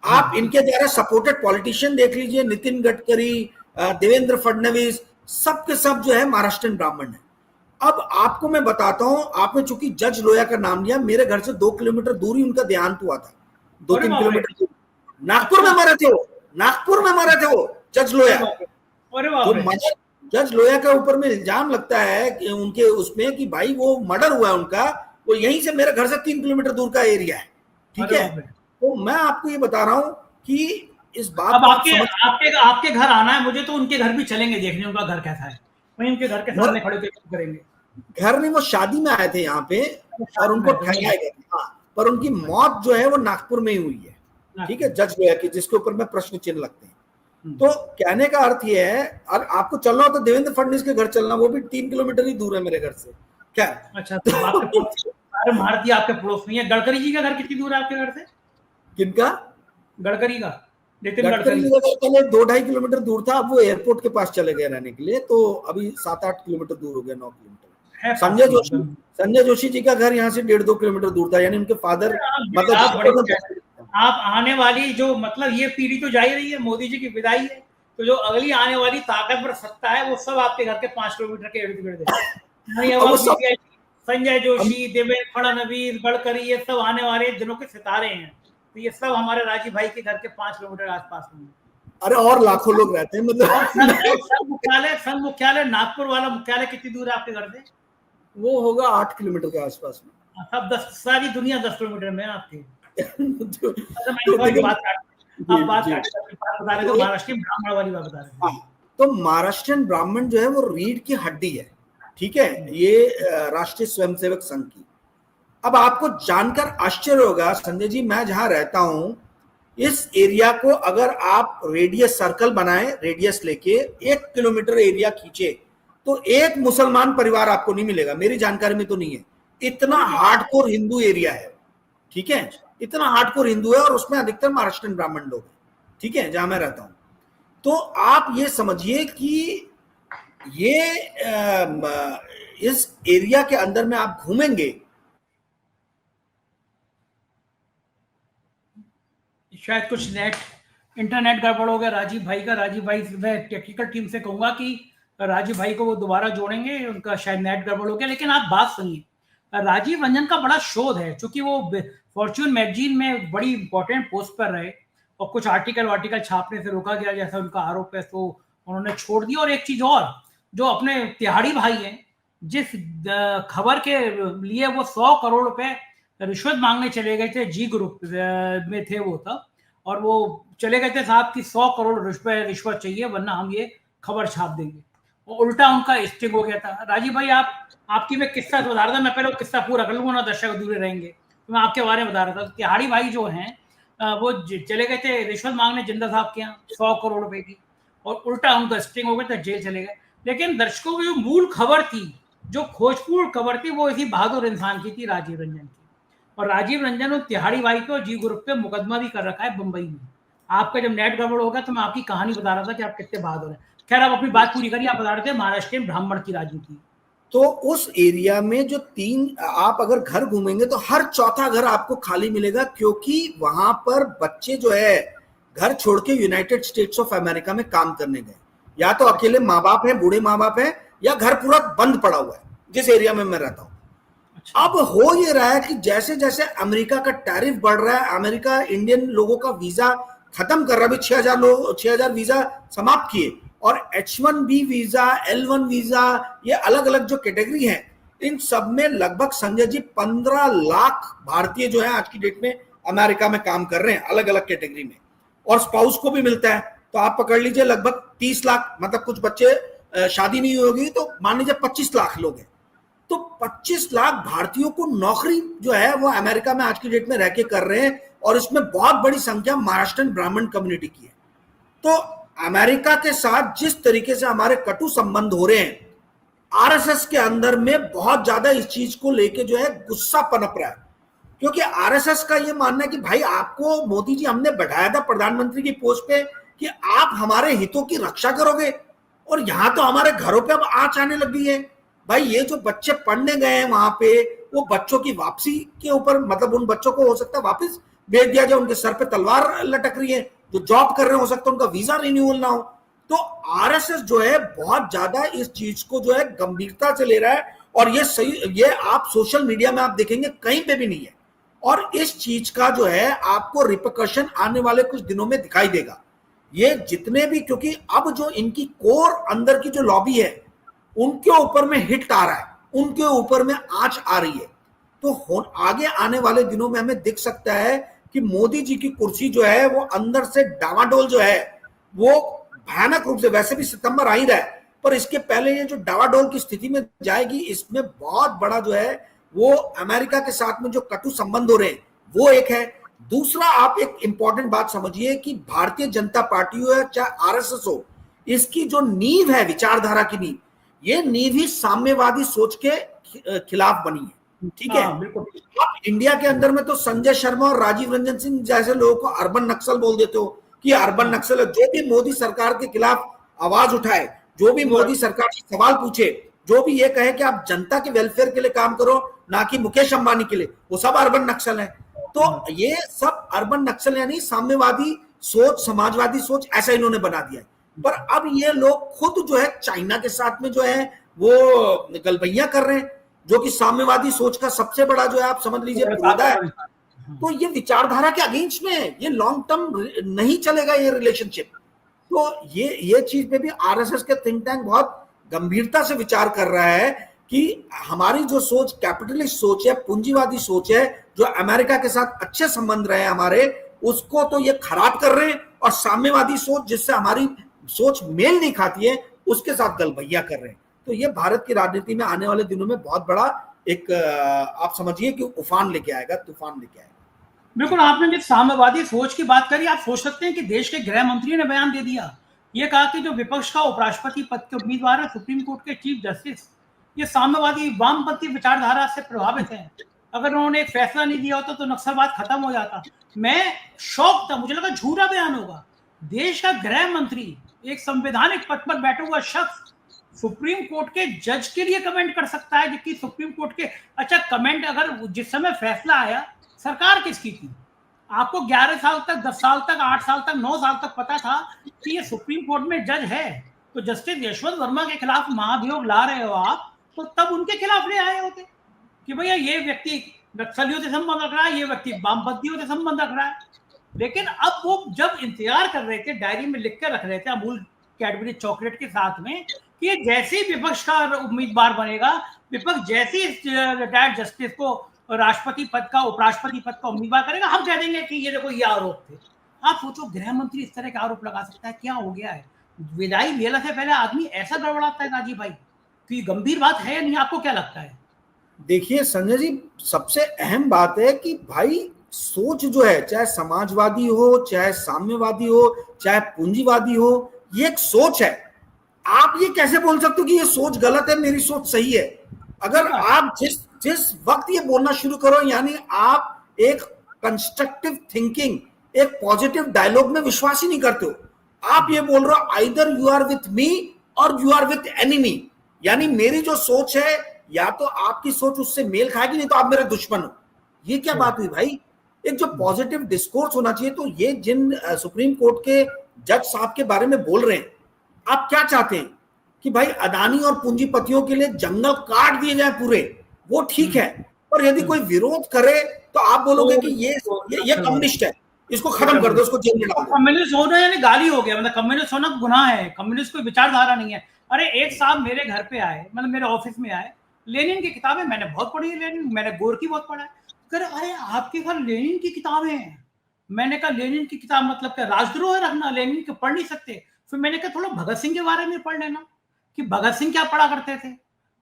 आप इनके द्वारा सपोर्टेड पॉलिटिशियन देख लीजिए, नितिन गडकरी, देवेंद्र फडणवीस, सब के सब जो है महाराष्ट्रियन ब्राह्मण है। अब आपको मैं बताता हूं, आपने चूंकि जज लोया का नाम लिया, मेरे घर से 2 किलोमीटर दूर ही उनका देहांत हुआ था। 2-3 किलोमीटर दूर नागपुर में मरे थे वो, नागपुर में मरे थे वो जज लोया। तो जज लोया के ऊपर में इल्जाम लगता है कि उनके उसमें कि भाई वो मर्डर हुआ है उनका, वो यहीं से मेरे घर से 3 किलोमीटर दूर का एरिया है, ठीक है। तो मैं आपको ये बता रहा हूं कि इस बात अब आपके घर आना है मुझे, तो उनके घर भी चलेंगे देखने, उनका घर कैसा है, वहीं उनके घर के सामने खड़े होकर करेंगे। घर नहीं, वो शादी में आए थे यहाँ पे और उनको ठहराया गया था, पर उनकी मौत जो है वो नागपुर में ही हुई है, ठीक है, जज लोया की, जिसके ऊपर में प्रश्न चिन्ह लगते हैं। तो कहने का अर्थ ये है, और आपको चलना हो तो देवेंद्र फडणवीस के घर चलना, वो भी 3 किलोमीटर ही दूर है मेरे घर से। क्या अच्छा, तो भारती आपके पड़ोस में है। गडकरी जी का घर कितनी दूर है आपके घर से? किनका? गडकरी का, नितिन गडकरी का पहले 2-2.5 किलोमीटर दूर था, अब वो एयरपोर्ट के पास चले गए रहने के लिए, तो अभी 7-8 किलोमीटर दूर हो गया, 9 किलोमीटर। संजय जोशी जी का घर यहाँ से 1.5-2 किलोमीटर दूर था, यानी उनके फादर मतलब आप आने वाली जो मतलब ये पीढ़ी तो जा ही रही है, मोदी जी की विदाई है, तो जो अगली आने वाली ताकतवर सत्ता है वो सब आपके घर के 5 किलोमीटर के इर्द गिर्द है। संजय जोशी, देवेंद्र फडणवीस, गडकरी, ये सब आने वाले दिनों के सितारे हैं, तो ये सब हमारे राजीव भाई के घर के 5 किलोमीटर आसपास में। अरे और लाखों लोग रहते हैं, मतलब संघ मुख्यालय नागपुर वाला मुख्यालय कितनी दूर है आपके घर से? वो होगा 8 किलोमीटर के आसपास में। सब 10, सारी दुनिया 10 किलोमीटर में आपके। तो महाराष्ट्रियन ब्राह्मण जो है वो रीढ़ की हड्डी है, ठीक है, ये राष्ट्रीय स्वयंसेवक संघ की। अब आपको जानकर आश्चर्य होगा संजय जी, मैं जहां रहता हूं इस एरिया को अगर आप रेडियस सर्कल बनाए, रेडियस लेके 1 किलोमीटर एरिया खींचे, तो एक मुसलमान परिवार आपको नहीं मिलेगा, मेरी जानकारी में तो नहीं है। इतना हार्डकोर हिंदू एरिया है, ठीक है, इतना हार्डकोर हिंदू है, और उसमें अधिकतर महाराष्ट्रियन ब्राह्मण लोग हैं, ठीक है, जहां मैं रहता हूं। तो आप ये समझिए कि ये इस एरिया के अंदर में आप घूमेंगे, शायद कुछ इंटरनेट गड़बड़ हो गया राजीव भाई का। राजीव भाई, मैं टेक्निकल टीम से कहूंगा कि राजीव भाई को वो दोबारा जोड़ेंगे, उनका शायद नेट गड़बड़ हो गया। लेकिन आप बात सुनिए, राजीव रंजन का बड़ा शोध है, क्योंकि वो फॉर्च्यून मैगजीन में बड़ी इंपॉर्टेंट पोस्ट पर रहे और कुछ आर्टिकल छापने से रोका गया जैसा उनका आरोप है, तो उन्होंने छोड़ दिया। और एक चीज और, जो अपने तिहाड़ी भाई हैं, जिस खबर के लिए वो 100 करोड़ रुपए रिश्वत मांगने चले गए थे, जी ग्रुप में थे वो तब, और वो चले गए थे साहब की 100 करोड़ रुपए रिश्वत चाहिए वरना हम ये खबर छाप देंगे, और उल्टा उनका स्टिंग हो गया था। राजीव भाई, आपकी मैं किस्सा बता रहा था, मैं पहले वो किस्सा पूरा कर लूंगा ना, दर्शक दूर रहेंगे, तो मैं आपके बारे में बता रहा था। तिहाड़ी भाई जो हैं वो चले गए थे रिश्वत मांगने जिंदा साहब के यहाँ 100 करोड़ रुपए की, और उल्टा उनका स्टिंग हो गया था, जेल चले गए। लेकिन दर्शकों की जो मूल खबर थी, जो खोजपूर्ण खबर थी, वो इसी बहादुर इंसान की थी, राजीव रंजन की। और राजीव रंजन और तिहाड़ी भाई को जी ग्रुप पे मुकदमा भी कर रखा है बंबई में। आपका जब नेट गड़बड़ होगा तो मैं आपकी कहानी बता रहा था कि आप कितने बहादुर हैं। खैर, आप अपनी बात पूरी करिए, आप बता रहे थे महाराष्ट्र ब्राह्मण की राजनीति। तो उस एरिया में जो 3 आप अगर घर घूमेंगे तो हर चौथा घर आपको खाली मिलेगा, क्योंकि वहां पर बच्चे जो है घर छोड़ के यूनाइटेड स्टेट्स ऑफ अमेरिका में काम करने गए, या तो अकेले माँ बाप हैं, बूढ़े माँ बाप हैं, या घर पूरा बंद पड़ा हुआ है जिस एरिया में मैं रहता हूँ। अच्छा। अब हो ये रहा है कि जैसे जैसे अमेरिका का टैरिफ बढ़ रहा है, अमेरिका इंडियन लोगों का वीजा खत्म कर रहा है। अभी 6,000 लोग 6,000 वीजा समाप्त किए, और H1B वीजा, L1 वीजा, ये अलग अलग जो कैटेगरी है, इन सब में लगभग संजय जी 15 लाख भारतीय जो है आज की डेट में अमेरिका में काम कर रहे हैं अलग अलग कैटेगरी में, और स्पाउस को भी मिलता है। तो आप पकड़ लीजिए लगभग 30 लाख, मतलब कुछ बच्चे शादी नहीं होगी तो मान लीजिए 25 लाख लोग हैं। तो 25 लाख भारतीयों को नौकरी जो है वो अमेरिका में आज की डेट में रह के कर रहे हैं, और इसमें बहुत बड़ी संख्या महाराष्ट्र ब्राह्मण कम्युनिटी की है। तो अमेरिका के साथ जिस तरीके से हमारे कटु संबंध हो रहे हैं, आरएसएस के अंदर में बहुत ज्यादा इस चीज को लेके जो है गुस्सा पनप रहा है, क्योंकि आरएसएस का ये मानना है कि भाई आपको मोदी जी हमने बैठाया था प्रधानमंत्री की पोस्ट पे कि आप हमारे हितों की रक्षा करोगे, और यहां तो हमारे घरों पे अब आंच आने लग गई है। भाई ये जो बच्चे पढ़ने गए हैं वहां पे, वो बच्चों की वापसी के ऊपर, मतलब उन बच्चों को हो सकता है वापस भेज दिया जाए, उनके सर पे तलवार लटक रही है। जो जॉब कर रहे हो सकता है उनका वीजा रिन्यूअल ना हो। तो आरएसएस जो है बहुत ज्यादा इस चीज को जो है गंभीरता से ले रहा है, और ये सही, ये आप सोशल मीडिया में आप देखेंगे कहीं पे भी नहीं है, और इस चीज का जो है आपको रिपरकशन आने वाले कुछ दिनों में दिखाई देगा। ये जितने भी, क्योंकि अब जो इनकी कोर अंदर की जो लॉबी है उनके ऊपर में हिट आ रहा है, उनके ऊपर में आंच आ रही है। तो आगे आने वाले दिनों में हमें दिख सकता है कि मोदी जी की कुर्सी जो है वो अंदर से डावाडोल जो है वो भयानक रूप से, वैसे भी सितंबर आ ही रहा है, पर इसके पहले ये जो डावाडोल की स्थिति में जाएगी, इसमें बहुत बड़ा जो है वो अमेरिका के साथ में जो कटु संबंध हो रहे हैं वो एक है। दूसरा, आप एक इंपॉर्टेंट बात समझिए कि भारतीय जनता पार्टी हो या चाहे आरएसएस हो, इसकी जो नींव है, विचारधारा की नींव, ये नींव ही साम्यवादी सोच के खिलाफ बनी है। ठीक है, बिल्कुल। आप इंडिया के अंदर में तो संजय शर्मा और राजीव रंजन सिंह जैसे लोगों को अर्बन नक्सल बोल देते हो कि अर्बन नक्सल है। जो भी मोदी सरकार के खिलाफ आवाज उठाए, जो भी मोदी सरकार से सवाल पूछे, जो भी ये कहे कि आप जनता के वेलफेयर के लिए काम करो ना कि मुकेश अंबानी के लिए, वो सब अर्बन नक्सल है। तो ये सब अर्बन नक्सल यानी साम्यवादी सोच, समाजवादी सोच, ऐसा इन्होंने बना दिया है। पर अब ये लोग खुद जो है चाइना के साथ में जो है वो गलबैया कर रहे हैं, जो कि साम्यवादी सोच का सबसे बड़ा जो है आप समझ लीजिए पौधा है। तो ये विचारधारा के अगेंस्ट में है, ये लॉन्ग टर्म नहीं चलेगा ये रिलेशनशिप। तो ये चीज पे भी आरएसएस के थिंक टैंक बहुत गंभीरता से विचार कर रहा है कि हमारी जो सोच कैपिटलिस्ट सोच है, पूंजीवादी सोच है, जो अमेरिका के साथ अच्छे संबंध रहे हमारे, उसको तो ये खराब कर रहे हैं, और साम्यवादी सोच जिससे हमारी सोच मेल नहीं खाती है उसके साथ गलबैया कर रहे हैं। तो ये भारत की राजनीति में आने वाले दिनों में बहुत बड़ा एक आप समझिए कि उफान लेके आएगा, तूफान लेके आएगा। बिल्कुल, आपने जिस साम्यवादी सोच की बात करी, आप सोच सकते हैं कि देश के गृह मंत्री ने बयान दे दिया, ये कहा कि जो विपक्ष का उपराष्ट्रपति पद के उम्मीदवार है सुप्रीम कोर्ट के चीफ जस्टिस, ये साम्यवादी वामपंथी विचारधारा से प्रभावित है। अगर उन्होंने एक फैसला नहीं दिया होता तो नक्सलवाद खत्म हो जाता। मैं शौक था, मुझे लगा झूठा बयान होगा। देश का गृह मंत्री, एक संवैधानिक पद पर बैठा हुआ शख्स, सुप्रीम कोर्ट के जज के लिए कमेंट कर सकता है, जबकि सुप्रीम कोर्ट के, अच्छा कमेंट, अगर जिस समय फैसला आया सरकार किसकी थी? आपको 11 साल तक, 10 साल तक, 8 साल तक, 9 साल तक पता था कि ये सुप्रीम कोर्ट में जज है। तो जस्टिस यशवंत वर्मा के खिलाफ महाभियोग ला रहे हो आप, तो तब उनके खिलाफ ले आए होते कि भैया ये व्यक्ति नक्सलियों से संबंध रख रहा है, ये व्यक्ति वामपंथियों से संबंध रख रहा है। लेकिन अब वो जब इंतजार कर रहे थे, डायरी में लिख कर रख रहे थे अमूल कैडबरी चॉकलेट के साथ में, कि ये जैसे ही विपक्ष का उम्मीदवार बनेगा, विपक्ष जैसे ही रिटायर्ड जस्टिस को राष्ट्रपति पद का, उपराष्ट्रपति पद का उम्मीदवार करेगा, हम कह देंगे कि ये देखो ये आरोप थे। आप सोचो, गृह मंत्री इस तरह के आरोप लगा सकता है, क्या हो गया है? विदाई लेने से पहले आदमी ऐसा गड़बड़ाता है गाजी भाई, तो ये गंभीर बात है या नहीं? आपको क्या लगता है? देखिए संजय जी, सबसे अहम बात है कि भाई सोच जो है, चाहे समाजवादी हो, चाहे साम्यवादी हो, चाहे पूंजीवादी हो, ये एक सोच है। आप ये कैसे बोल सकते हो कि ये सोच गलत है, मेरी सोच सही है? अगर आप जिस वक्त ये बोलना शुरू करो, यानी आप एक कंस्ट्रक्टिव थिंकिंग, एक पॉजिटिव डायलॉग में विश्वास ही नहीं करते हो। आप ये बोल रहे हो either you are with me और यू आर विथ एनिमी, यानी मेरी जो सोच है या तो आपकी सोच उससे मेल खाएगी, नहीं तो आप मेरे दुश्मन हो। ये क्या बात हुई भाई? एक जो पॉजिटिव डिस्कोर्स होना चाहिए। तो ये जिन सुप्रीम कोर्ट के जज साहब के बारे में बोल रहे हैं, आप क्या चाहते हैं कि भाई अदानी और पूंजीपतियों के लिए जंगल काट दिए जाए पूरे? वो ठीक है, और यदि कोई विरोध करे तो आप बोलोगे कि ये कम्युनिस्ट है, इसको खत्म कर दो, उसको जेल में डाल दो। कम्युनिस्ट होना यानी गाली हो गया, मतलब कम्युनिस्ट होना गुनाह है, कम्युनिस्ट कोई विचारधारा नहीं है। अरे एक साहब मेरे घर पे आए, मतलब मेरे ऑफिस में आए, लेनिन की किताबें मैंने बहुत पढ़ी है, लेनिन मैंने गोरकी बहुत पढ़ा है। कह अरे आपके घर लेनिन की किताबें हैं? मैंने कहा लेनिन की किताब मतलब क्या राजद्रोह रखना, लेनिन को पढ़ नहीं सकते? फिर मैंने कहा थोड़ा भगत सिंह के बारे में पढ़ लेना कि भगत सिंह क्या पढ़ा करते थे,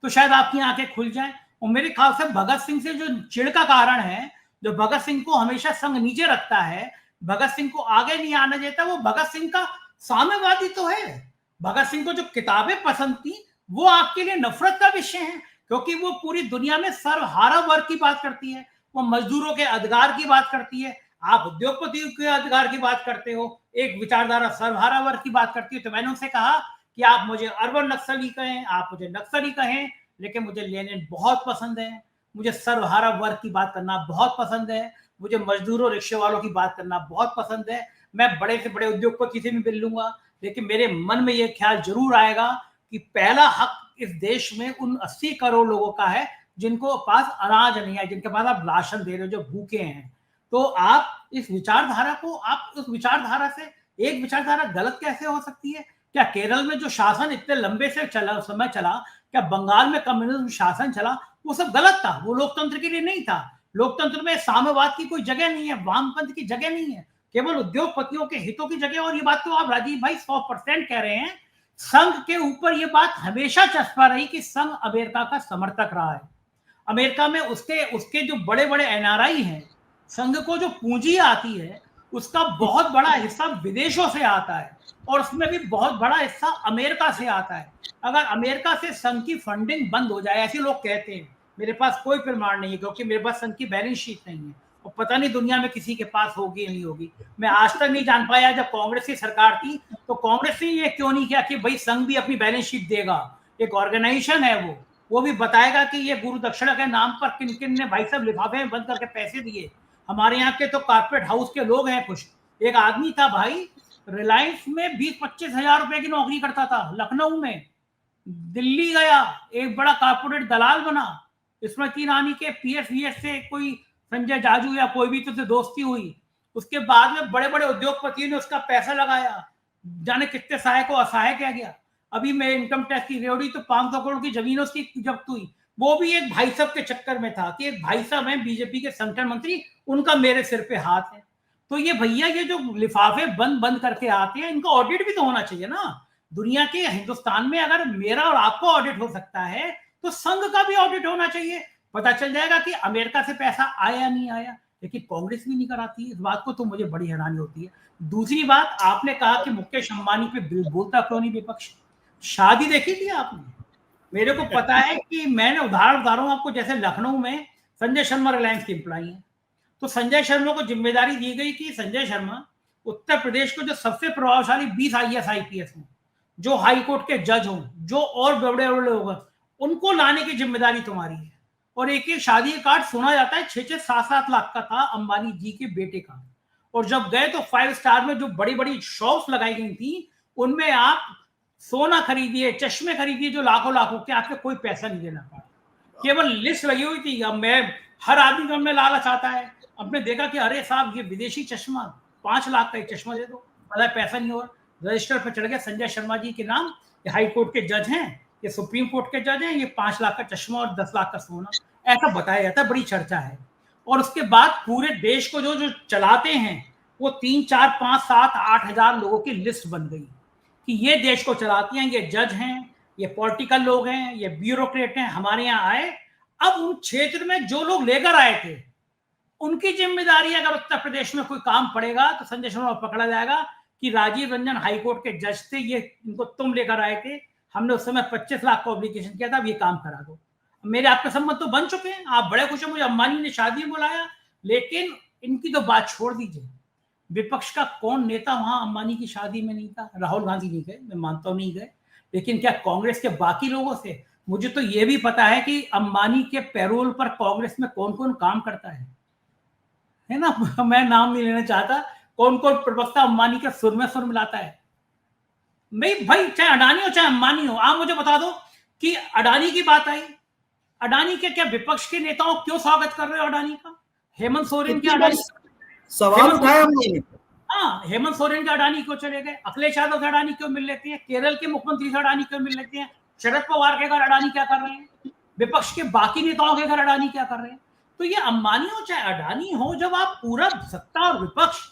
तो शायद आपकी आंखें खुल जाएं। और मेरे ख्याल से भगत सिंह से जो चिढ़ का कारण है, जो भगत सिंह को हमेशा संग नीचे रखता है, भगत सिंह को आगे नहीं आने देता, वो भगत सिंह का साम्यवादी तो है। भगत सिंह को जो किताबें पसंद थी वो आपके लिए नफरत का विषय है, क्योंकि वो पूरी दुनिया में सर्वहारा वर्ग की बात करती है, वो मजदूरों के अधिकार की बात करती है। आप उद्योगपतियों के अधिकार की बात करते हो, एक विचारधारा सर्वहारा वर्ग की बात करती है। तो मैंने उनसे कहा कि आप मुझे अर्बन नक्सली कहें, आप मुझे नक्सली कहें, लेकिन मुझे लेनिन बहुत पसंद है, मुझे सर्वहारा वर्ग की बात करना बहुत पसंद है, मुझे मजदूरों रिक्शे वालों की बात करना बहुत पसंद है। मैं बड़े से बड़े उद्योगपति से भी मिल लूंगा, लेकिन मेरे मन में यह ख्याल जरूर आएगा कि पहला हक इस देश में उन 80 करोड़ लोगों का है जिनको पास अनाज नहीं है, जिनके पास आप राशन दे रहे हो, जो भूखे हैं। तो आप इस विचारधारा को, आप उस विचारधारा से एक विचारधारा गलत कैसे हो सकती है? क्या केरल में जो शासन इतने लंबे से चला समय चला, क्या बंगाल में कम्युनिज्म शासन चला, वो सब गलत था? वो लोकतंत्र के लिए नहीं था। लोकतंत्र में साम्यवाद की कोई जगह नहीं है, वामपंथ की जगह नहीं है, केवल उद्योगपतियों के हितों की जगह। और ये बात तो आप राजीव भाई 100% कह रहे हैं। संघ के ऊपर ये बात हमेशा चस्पा रही कि संघ अमेरिका का समर्थक रहा है। अमेरिका में उसके उसके जो बड़े बड़े एनआरआई हैं, संघ को जो पूंजी आती है उसका बहुत बड़ा हिस्सा विदेशों से आता है, और उसमें भी बहुत बड़ा हिस्सा अमेरिका से आता है। अगर अमेरिका से संघ की फंडिंग बंद हो जाए, ऐसे लोग कहते हैं, मेरे पास कोई प्रमाण नहीं है क्योंकि मेरे पास संघ की बैलेंस शीट नहीं है, और पता नहीं दुनिया में किसी के पास होगी नहीं होगी। मैं आज तक नहीं जान पाया, जब कांग्रेस की सरकार थी तो कांग्रेस ने ये क्यों नहीं किया कि भाई संघ भी अपनी बैलेंस शीट देगा। एक ऑर्गेनाइजेशन है, वो भी बताएगा कि ये गुरु दक्षिणा के नाम पर किन किन ने भाई साहब लिफाफे में बंद करके पैसे दिए। हमारे यहाँ के तो कारपेट हाउस के लोग हैं कुछ। एक आदमी था भाई, रिलायंस में 20-25 हजार रुपए की नौकरी करता था लखनऊ में, दिल्ली गया, एक बड़ा कारपोरेट दलाल बना, स्मृति ईरानी के पीएस से कोई संजय जाजू या कोई भी तो दोस्ती हुई, उसके बाद में बड़े बड़े उद्योगपतियों ने उसका पैसा लगाया, जाने कितने सहायक को असहाय किया गया। अभी मैं इनकम टैक्स की रेवड़ी तो 500 करोड़ की जमीन उसकी जब्त हुई, वो भी एक भाई साहब के चक्कर में था कि एक भाई साहब हैं बीजेपी के संगठन मंत्री, उनका मेरे सिर पे हाथ है। तो ये भैया ये जो लिफाफे बंद बंद करके आते हैं, इनका ऑडिट भी तो होना चाहिए ना। दुनिया के हिंदुस्तान में अगर मेरा और आपका ऑडिट हो सकता है तो संघ का भी ऑडिट होना चाहिए, पता चल जाएगा कि अमेरिका से पैसा आया नहीं आया। लेकिन कांग्रेस भी नहीं कराती इस बात को, तो मुझे बड़ी हैरानी होती है। दूसरी बात, आपने कहा कि मुकेश अंबानी पे बोलता क्यों नहीं विपक्ष। शादी देखी थी आपने? मेरे को पता है कि मैंने उदाहरण बता रहा हूं आपको, जैसे लखनऊ में संजय शर्मा रिलायंस के एम्प्लॉई है, तो संजय शर्मा को जिम्मेदारी दी गई कि संजय शर्मा उत्तर प्रदेश को जो सबसे प्रभावशाली 20 IAS IPS हों, जो हाई कोर्ट के जज हों, जो और बड़े बड़े लोग हैं, उनको लाने की जिम्मेदारी तुम्हारी है। और एक शादी का कार्ड सुना जाता है 6-7 लाख का था अंबानी जी के बेटे का। और जब गए तो 5 स्टार में जो बड़ी बड़ी शॉप्स लगाई गई थी, उनमें आप सोना खरीदिए, चश्मे खरीदिए, जो लाखों लाखों के, आपको कोई पैसा नहीं देना पड़ा, केवल लिस्ट लगी हुई थी। अब मैं हर आदमी का में लालच आता है। अब मैं देखा कि अरे साहब ये विदेशी चश्मा 5 लाख का एक चश्मा दे दो, पता पैसा नहीं हो, रजिस्टर पर चढ़ गया संजय शर्मा जी के नाम, ये हाई कोर्ट के जज हैं, ये सुप्रीम कोर्ट के जज हैं, ये 5 लाख का चश्मा और 10 लाख का सोना, ऐसा बताया जाता है, बड़ी चर्चा है। और उसके बाद पूरे देश को जो जो चलाते हैं वो 3, 4, 5, 7, 8 हजार लोगों की लिस्ट बन गई कि ये देश को चलाती हैं, ये जज हैं, ये पॉलिटिकल लोग हैं, ये ब्यूरोक्रेट हैं, हमारे यहाँ आए। अब उन क्षेत्र में जो लोग लेकर आए थे उनकी जिम्मेदारी, अगर उत्तर प्रदेश में कोई काम पड़ेगा तो संजय शर्मा पकड़ा जाएगा कि राजीव रंजन हाईकोर्ट के जज थे, ये इनको तुम लेकर आए थे, हमने उस समय 25 लाख का ऑब्लिगेशन किया था, अब ये काम करा दो। मेरे आपके संबंध तो बन चुके हैं, आप बड़े खुश हैं, मुझे अंबानी ने शादी में बुलाया, लेकिन इनकी तो बात छोड़ दीजिए। विपक्ष का कौन नेता वहां अंबानी की शादी में नहीं था? राहुल गांधी नहीं गए, मैं मानता हूं नहीं गए, लेकिन क्या कांग्रेस के बाकी लोगों से? मुझे तो यह भी पता है कि अंबानी के पैरोल पर कांग्रेस में कौन कौन काम करता है ना। मैं नाम नहीं लेना चाहता, कौन कौन प्रवक्ता अंबानी के सुर में सुर मिलाता है। भाई चाहे अडानी हो चाहे अंबानी हो, आप मुझे बता दो कि अडानी की बात आई, अडानी के क्या विपक्ष के नेताओं क्यों स्वागत कर रहे हो अडानी का? हेमंत सोरेन के कितनी बार अडानी, सवाल उठाया हमने। हाँ, हेमंत सोरेन के अडानी क्यों चले गए? अखिलेश यादव से अडानी क्यों मिल लेते हैं? केरल के मुख्यमंत्री से अडानी क्यों मिल लेते हैं? शरद पवार के घर अडानी क्या कर रहे हैं? विपक्ष के बाकी नेताओं के घर अडानी क्या कर रहे हैं? तो ये अंबानी हो चाहे अडानी हो, जब आप पूरा सत्ता और विपक्ष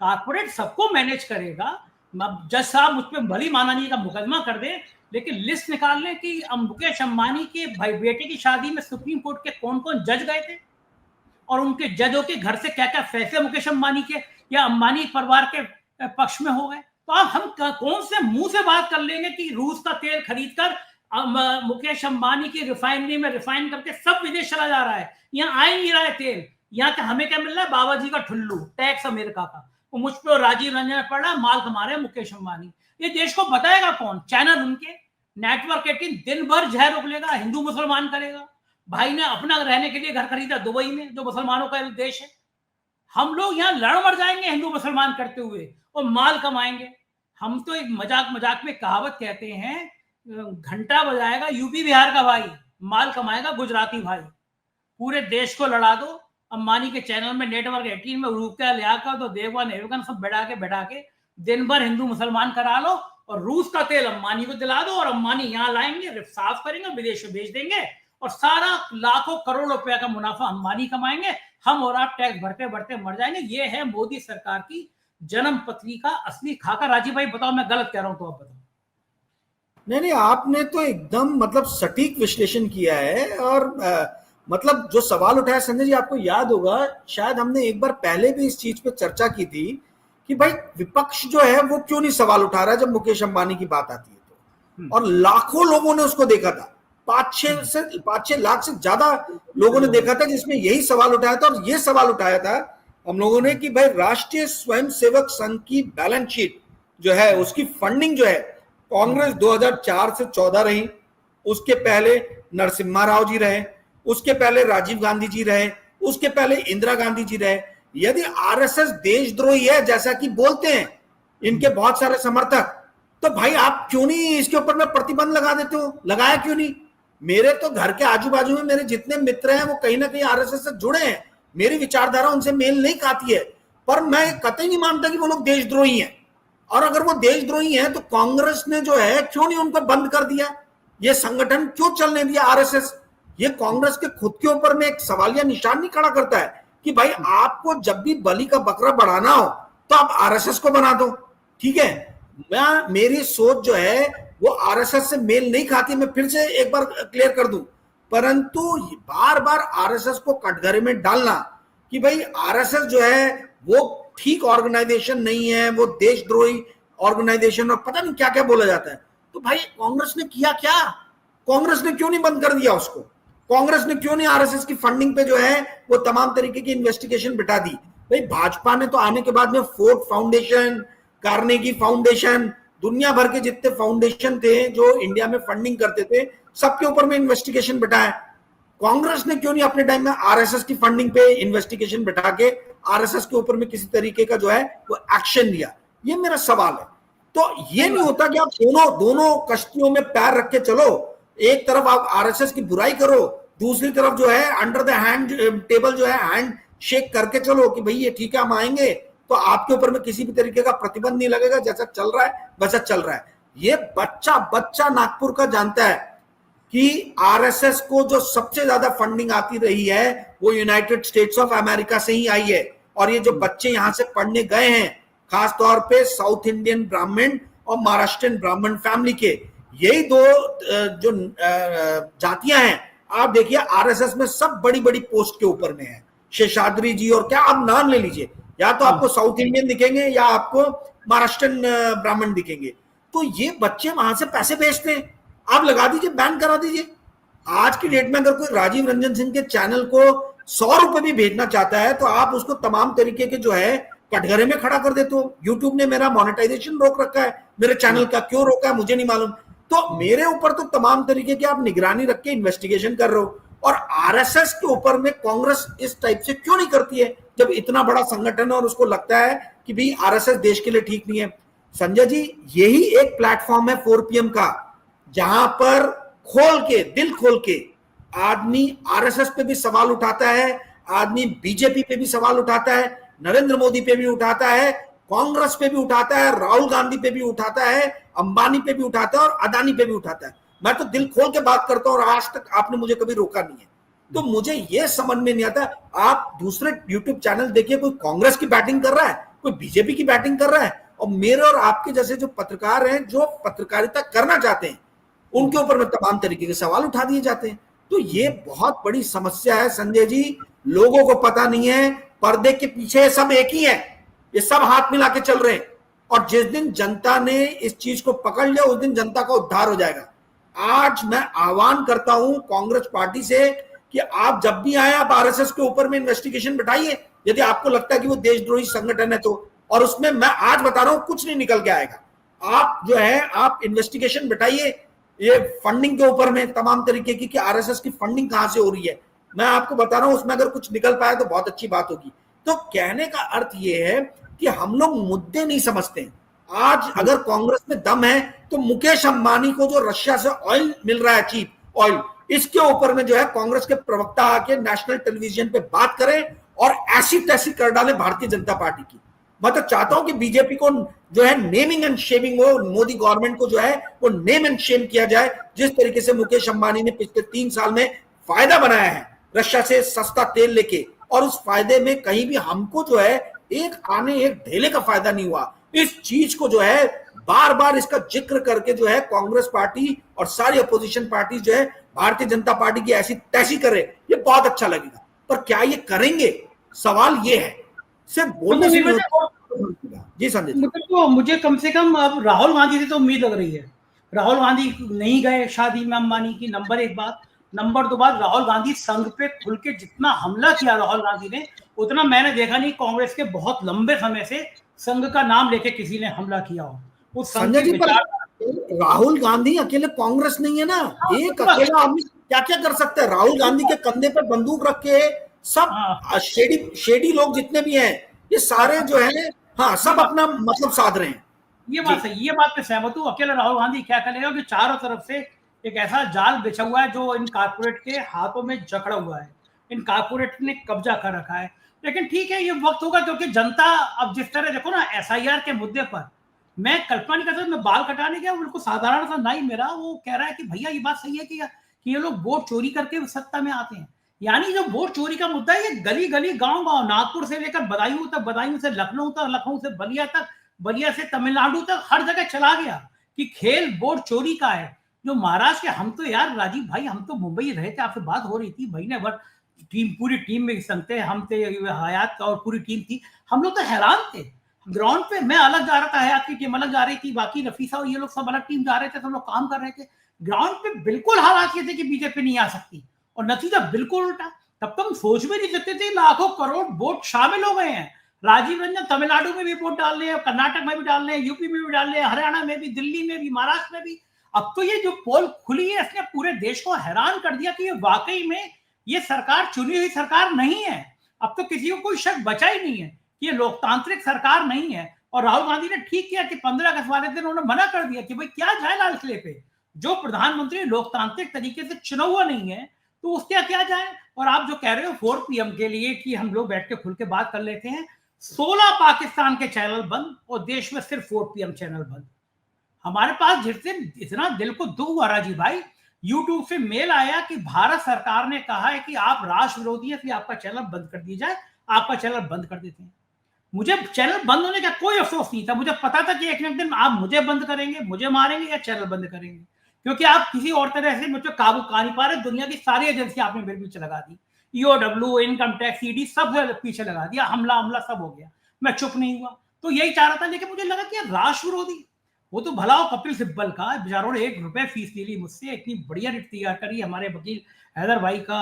कारपोरेट सबको मैनेज करेगा, जज साहब मुझ पर भली मानानी का मुकदमा कर दे, लेकिन लिस्ट निकाल लें कि मुकेश अंबानी के भाई बेटे की शादी में सुप्रीम कोर्ट के कौन कौन जज गए थे और उनके जजों के घर से क्या क्या फैसले मुकेश अंबानी के या अंबानी परिवार के पक्ष में हो गए, तो अब हम कौन से मुंह से बात कर लेंगे कि रूस का तेल खरीदकर मुकेश अंबानी की रिफाइनरी में रिफाइन करके सब विदेश चला जा रहा है, यहाँ आ ही नहीं रहा है तेल, यहाँ के हमें क्या मिल रहा है? बाबा जी का ठुल्लू टैक्स अमेरिका का, वो मुझ पर राजीव रंजन में पड़ रहा है, माल कमा रहे हैं मुकेश अंबानी। ये देश को बताएगा कौन? चैनल उनके, नेटवर्क 18 दिन भर जहर उगलेगा, हिंदू मुसलमान करेगा। भाई ने अपना रहने के लिए घर खरीदा दुबई में, जो मुसलमानों का देश है। हम लोग यहाँ लड़ मर जाएंगे हिंदू मुसलमान करते हुए और माल कमाएंगे। हम तो एक मजाक मजाक में कहावत कहते हैं, घंटा बजाएगा यूपी बिहार का भाई, माल कमाएगा गुजराती भाई। पूरे देश को लड़ा दो, अंबानी के चैनल में नेटवर्क 18 में रुपया ले आकर तो देववा नेवगन सब बैठा के दिन भर हिंदू मुसलमान करा लो और रूस का तेल अंबानी को दिला दो और अंबानी यहाँ लाएंगे, साफ करेंगे, विदेश में बेच देंगे और सारा लाखों करोड़ रुपया का मुनाफा अंबानी कमाएंगे। हम और आप टैक्स भरते भरते मर जाएंगे। ये है मोदी सरकार की जन्म पत्री का असली खाका। राजीव भाई बताओ मैं गलत कह रहा हूं तो आप बताओ। नहीं, आपने तो एकदम मतलब सटीक विश्लेषण किया है। और मतलब जो सवाल उठाया संजय जी, आपको याद होगा शायद हमने एक बार पहले भी इस चीज पे चर्चा की थी कि भाई विपक्ष जो है वो क्यों नहीं सवाल उठा रहा है जब मुकेश अंबानी की बात आती है तो। और लाखों लोगों ने उसको देखा था, 5-6 लाख से ज्यादा लोगों ने देखा था जिसमें यही सवाल उठाया था। और ये सवाल उठाया था हम लोगों ने कि भाई राष्ट्रीय स्वयंसेवक संघ की बैलेंस शीट जो है, उसकी फंडिंग जो है, कांग्रेस 2004 से 14 रही, उसके पहले नरसिम्हा राव जी रहे, उसके पहले राजीव गांधी जी रहे, उसके पहले इंदिरा गांधी जी रहे। यदि आरएसएस देशद्रोही है जैसा कि बोलते हैं इनके बहुत सारे समर्थक, तो भाई आप क्यों नहीं इसके ऊपर में प्रतिबंध लगा देते हो? लगाया क्यों नहीं? मेरे तो घर के आजू बाजू में मेरे जितने मित्र हैं वो कहीं ना कहीं आरएसएस से जुड़े हैं, मेरी विचारधारा उनसे मेल नहीं खाती है, पर मैं कतई नहीं मानता कि वो लोग देशद्रोही हैं। और अगर वो देशद्रोही हैं तो कांग्रेस ने जो है क्यों नहीं उनको बंद कर दिया? ये संगठन क्यों चलने दिया आरएसएस? ये कांग्रेस के खुद के ऊपर में एक सवालिया निशान नहीं खड़ा करता है कि भाई आपको जब भी बलि का बकरा बढ़ाना हो तो आप आरएसएस को बना दो। ठीक है, मेरी सोच जो है वो आरएसएस से मेल नहीं खाती, मैं फिर से एक बार क्लियर कर दूं, परंतु बार बार आरएसएस को कटघरे में डालना कि भाई आरएसएस जो है वो ठीक ऑर्गेनाइजेशन नहीं है, वो देशद्रोही ऑर्गेनाइजेशन और पता नहीं क्या क्या बोला जाता है। तो भाई कांग्रेस ने किया क्या? कांग्रेस ने क्यों नहीं बंद कर दिया उसको? कांग्रेस ने क्यों नहीं आरएसएस की फंडिंग पे जो है वो तमाम तरीके की इन्वेस्टिगेशन बिठा दी? भाई भाजपा ने तो आने के बाद में फोर्ड फाउंडेशन, कार्नेगी फाउंडेशन, दुनिया भर के जितने फाउंडेशन थे जो इंडिया में फंडिंग करते थे, सबके ऊपर में इन्वेस्टिगेशन बिठाया। कांग्रेस ने क्यों नहीं अपने टाइम में आरएसएस की फंडिंग पे इन्वेस्टिगेशन बिठा के आरएसएस के ऊपर में किसी तरीके का जो है वो एक्शन लिया? ये मेरा सवाल है। तो ये नहीं होता कि आप दोनों कश्तियों में पैर रख के चलो, एक तरफ आप आरएसएस की बुराई करो, दूसरी तरफ जो है अंडर द हैंड टेबल जो है हैंड शेक करके चलो कि भाई ये ठीक है हम आएंगे तो आपके ऊपर में किसी भी तरीके का प्रतिबंध नहीं लगेगा, जैसा चल रहा है वैसा चल रहा है। ये बच्चा नागपुर का जानता है कि आरएसएस को जो सबसे ज्यादा फंडिंग आती रही है वो यूनाइटेड स्टेट्स ऑफ अमेरिका से ही आई है। और ये जो बच्चे यहां से पढ़ने गए हैं, खास तौर पे साउथ इंडियन ब्राह्मण और महाराष्ट्रियन ब्राह्मण फैमिली के, यही दो जो जातियां हैं, आप देखिए आरएसएस में सब बड़ी बड़ी पोस्ट के ऊपर में है। शेषाद्री जी और क्या आप नाम ले लीजिए, या तो आपको साउथ इंडियन दिखेंगे या आपको महाराष्ट्रियन ब्राह्मण दिखेंगे। तो ये बच्चे वहां से पैसे भेजते हैं, आप लगा दीजिए, बैन करा दीजिए। आज की डेट में अगर कोई राजीव रंजन सिंह के चैनल को 100 रुपए भी भेजना चाहता है तो आप उसको तमाम तरीके के जो है कटघरे में खड़ा कर देते हो। यूट्यूब ने मेरा मोनेटाइजेशन रोक रखा है, मेरे चैनल का क्यों रोका है मुझे नहीं मालूम। तो मेरे ऊपर तो तमाम तरीके की आप निगरानी रख के इन्वेस्टिगेशन कर रहे हो, और आरएसएस के ऊपर में कांग्रेस इस टाइप से क्यों नहीं करती है जब इतना बड़ा संगठन है और उसको लगता है कि भाई आरएसएस देश के लिए ठीक नहीं है। संजय जी, यही एक प्लेटफॉर्म है 4PM का, जहां पर खोल के, दिल खोल के आदमी आरएसएस पे भी सवाल उठाता है, आदमी बीजेपी पे भी सवाल उठाता है, नरेंद्र मोदी पे भी उठाता है, कांग्रेस पे भी उठाता है, राहुल गांधी पे भी उठाता है, अंबानी पे भी उठाता है और अदानी पे भी उठाता है। मैं तो दिल खोल के बात करता हूं और आज तक आपने मुझे कभी रोका नहीं है। तो मुझे यह समझ में नहीं आता, आप दूसरे यूट्यूब चैनल देखिए, कोई कांग्रेस की बैटिंग कर रहा है, कोई बीजेपी की बैटिंग कर रहा है, और मेरे और आपके जैसे जो पत्रकार हैं, जो पत्रकारिता करना चाहते हैं, उनके ऊपर में तमाम तरीके के सवाल उठा दिए जाते हैं। तो ये बहुत बड़ी समस्या है संजय जी। लोगों को पता नहीं है, पर्दे के पीछे सब एक ही है, ये सब हाथ मिला के चल रहे हैं, और जिस दिन जनता ने इस चीज को पकड़ लिया उस दिन जनता का उद्धार हो जाएगा। आज मैं आह्वान करता हूं कांग्रेस पार्टी से कि आप जब भी आए, आप आरएसएस के ऊपर में इन्वेस्टिगेशन बैठाइए, यदि आपको लगता है कि वो देशद्रोही संगठन है तो। और उसमें मैं आज बता रहा हूं कुछ नहीं निकल के आएगा। आप जो है आप इन्वेस्टिगेशन बैठाइए, ये फंडिंग के ऊपर में तमाम तरीके की कि आरएसएस की फंडिंग कहां से हो रही है, मैं आपको बता रहा हूं, उसमें अगर कुछ निकल पाए तो बहुत अच्छी बात होगी। तो कहने का अर्थ ये है कि हम लोग मुद्दे नहीं समझते। आज अगर कांग्रेस में दम है तो मुकेश अंबानी को जो रशिया से ऑयल मिल रहा है, चीप ऑयल, इसके ऊपर में जो है कांग्रेस के प्रवक्ता आके नेशनल टेलीविजन पे बात करें और ऐसी तैसी कर डाले भारतीय जनता पार्टी की। मैं तो चाहता हूं कि बीजेपी को जो है नेमिंग एंड शेमिंग हो, मोदी गवर्नमेंट को जो है वो नेम एंड शेम किया जाए। जिस तरीके से मुकेश अंबानी ने पिछले 3 साल में फायदा बनाया है रशिया से सस्ता तेल लेके, और उस फायदे में कहीं भी हमको जो है एक आने एक ढेले का फायदा नहीं हुआ। इस चीज को जो है बार बार इसका जिक्र करके जो है कांग्रेस पार्टी और सारी अपोजिशन पार्टी जो है भारतीय जनता पार्टी की ऐसी तैसी करे, ये बहुत अच्छा लगेगा। पर क्या ये करेंगे, सवाल ये है। सिर्फ बोलने से नहीं होता। जी संजय जी। तो मुझे कम से कम अब राहुल गांधी से तो उम्मीद लग रही है। राहुल गांधी नहीं गए शादी में अंबानी की, नंबर 1 बात। नंबर 2 बात, राहुल गांधी संघ पे खुल के जितना हमला किया राहुल गांधी ने, उतना मैंने देखा नहीं कांग्रेस के बहुत लंबे समय से संघ का नाम लेके किसी ने हमला किया हो। उस संघ संजय की जी, पर विचार राहुल गांधी अकेले कांग्रेस नहीं है ना, एक अकेला आदमी क्या क्या कर सकता है। राहुल गांधी के कंधे पे बंदूक रख के सब शेडी लोग जितने भी हैं, ये सारे जो है, हाँ, सब अपना मतलब साध रहे हैं। ये बात सही, ये बात पे सहमत हूँ। अकेला राहुल गांधी क्या करेगा कि चारों तरफ से एक ऐसा जाल बिछा हुआ है जो इन कारपोरेट के हाथों में जकड़ा हुआ है। इन कारपोरेट ने कब्जा कर रखा है। लेकिन ठीक है, ये वक्त होगा, क्योंकि जनता अब जिस तरह देखो ना एसआईआर के मुद्दे पर, मैं कल्पना नहीं करता, मैं बाल कटाने गया, बिल्कुल साधारण सा नाई मेरा, वो कह रहा है कि भैया ये बात सही है कि ये लोग वोट चोरी करके सत्ता में आते हैं। यानी जो वोट चोरी का मुद्दा है, ये गली गली गांव गांव, नागपुर से लेकर बदायूं तक, बदायूं से लखनऊ तक, लखनऊ से बलिया तक, बलिया से तमिलनाडु तक, हर जगह चला गया कि खेल वोट चोरी का है। जो महाराष्ट्र के, हम तो यार राजीव भाई, हम तो मुंबई रहे थे, आपसे बात हो रही थी, महीने भर टीम, पूरी टीम में संग थे हम, थे हयात और पूरी टीम थी। हम लोग तो हैरान थे ग्राउंड पे। मैं अलग जा रहा था, हयात की टीम अलग जा रही थी, बाकी रफीसा और ये लोग सब अलग टीम जा रहे थे, सब लोग काम कर रहे थे। ग्राउंड पे बिल्कुल हालात ये थे कि बीजेपी नहीं आ सकती, और नतीजा बिल्कुल उल्टा। तब तो हम सोच में नहीं सकते थे लाखों करोड़ वोट शामिल हो गए हैं। राजीव रंजन तमिलनाडु में भी वोट डाल रहे हैं, कर्नाटक में भी डाल रहे हैं, यूपी में भी डाल रहे हैं, हरियाणा में भी, दिल्ली में भी, महाराष्ट्र में भी। अब तो ये जो पोल खुली है, इसने पूरे देश को हैरान कर दिया कि ये वाकई में ये सरकार चुनी हुई सरकार नहीं है। अब तो किसी को कोई शक बचा ही नहीं है कि ये लोकतांत्रिक सरकार नहीं है। और राहुल गांधी ने ठीक किया कि 15 अगस्त वाले दिन उन्होंने मना कर दिया कि भाई क्या जाए लाल किले पे, जो प्रधानमंत्री लोकतांत्रिक तरीके से चुना हुआ नहीं है तो उसके क्या जाए। और आप जो कह रहे हो 4 PM के लिए कि हम लोग बैठ के खुल के बात कर लेते हैं, 16 पाकिस्तान के चैनल बंद और देश में सिर्फ 4 PM चैनल बंद। हमारे पास जिससे इतना दिल को दुख हुआ राजीव भाई, यूट्यूब से मेल आया कि भारत सरकार ने कहा है कि आप राष्ट्र विरोधी है, इसलिए आपका चैनल बंद कर दिया जाए। आपका चैनल बंद कर देते हैं। मुझे चैनल बंद होने का कोई अफसोस नहीं था। मुझे पता था कि एक न एक दिन आप मुझे बंद करेंगे, मुझे मारेंगे या चैनल बंद करेंगे, क्योंकि आप किसी और तरह से मुझे काबू कर नहीं पा रहे। दुनिया की सारी एजेंसी आपने मेरे पीछे लगा दी, EOW, इनकम टैक्स, ईडी, सब पीछे लगा दिया, हमला सब हो गया। मैं चुप नहीं हुआ, तो यही चाह रहा था। लेकिन मुझे लगा कि राष्ट्र विरोधी, वो तो भला हो कपिल सिब्बल का, बेचारों ने 1 रुपए फीस ले ली मुझसे, इतनी बढ़िया रिट तैयार करी हमारे वकील हैदर भाई का,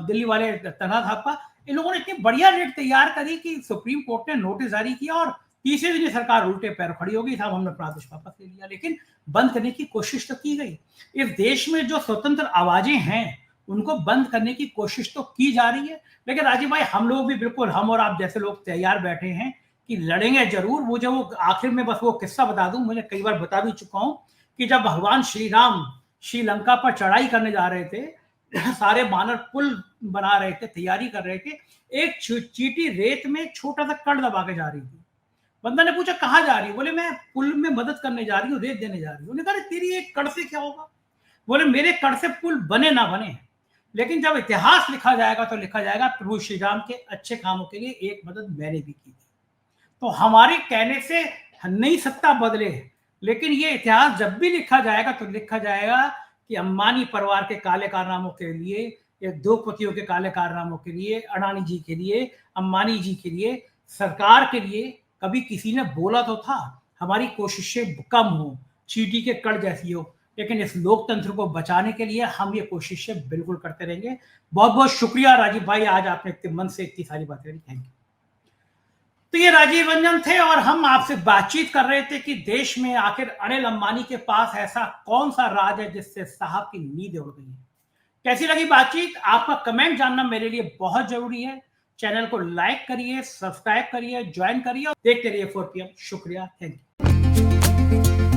दिल्ली वाले तना थापा, इन लोगों ने इतनी बढ़िया रिट तैयार करी कि सुप्रीम कोर्ट ने नोटिस जारी किया और तीसरे दिन सरकार उल्टे पैर खड़ी हो गई। साहब हमने अपना आदेश वापस ले लिया, लेकिन बंद करने की कोशिश तो की गई। इस देश में जो स्वतंत्र आवाजें हैं उनको बंद करने की कोशिश तो की जा रही है। लेकिन राजीव भाई, हम लोग भी बिल्कुल, हम और आप जैसे लोग तैयार बैठे हैं कि लड़ेंगे जरूर। मुझे वो आखिर में बस वो किस्सा बता दूं, मैंने कई बार बता भी चुका हूं कि जब भगवान श्री राम श्रीलंका पर चढ़ाई करने जा रहे थे सारे बानर पुल बना रहे थे, तैयारी कर रहे थे, एक चींटी रेत में छोटा सा कण दबा के जा रही थी। बंदा ने पूछा कहाँ जा रही है? बोले मैं पुल में मदद करने जा रही हूँ, रेत देने जा रही हूँ। उन्होंने कहा तेरी एक कण से क्या होगा? बोले मेरे कण से पुल बने ना बने, लेकिन जब इतिहास लिखा जाएगा तो लिखा जाएगा प्रभु श्री राम के अच्छे कामों के लिए एक मदद मैंने भी की थी। तो हमारे कहने से नहीं सत्ता बदले, लेकिन ये इतिहास जब भी लिखा जाएगा तो लिखा जाएगा कि अंबानी परिवार के काले कारनामों के लिए, या दो पतियों के काले कारनामों के लिए, अडानी जी के लिए, अंबानी जी के लिए, सरकार के लिए कभी किसी ने बोला तो था हमारी कोशिशें कम हो, चींटी के कण जैसी हो, लेकिन इस लोकतंत्र को बचाने के लिए हम ये कोशिशें बिल्कुल करते रहेंगे। बहुत बहुत शुक्रिया राजीव भाई, आज आपने इतने मन से इतनी सारी बातें करी, थैंक यू। तो ये राजीव रंजन थे और हम आपसे बातचीत कर रहे थे कि देश में आखिर अनिल अंबानी के पास ऐसा कौन सा राज है जिससे साहब की नींद उड़ गई है। कैसी लगी बातचीत? आपका कमेंट जानना मेरे लिए बहुत जरूरी है। चैनल को लाइक करिए, सब्सक्राइब करिए, ज्वाइन करिए और देखते रहिए 4 PM। शुक्रिया, थैंक यू।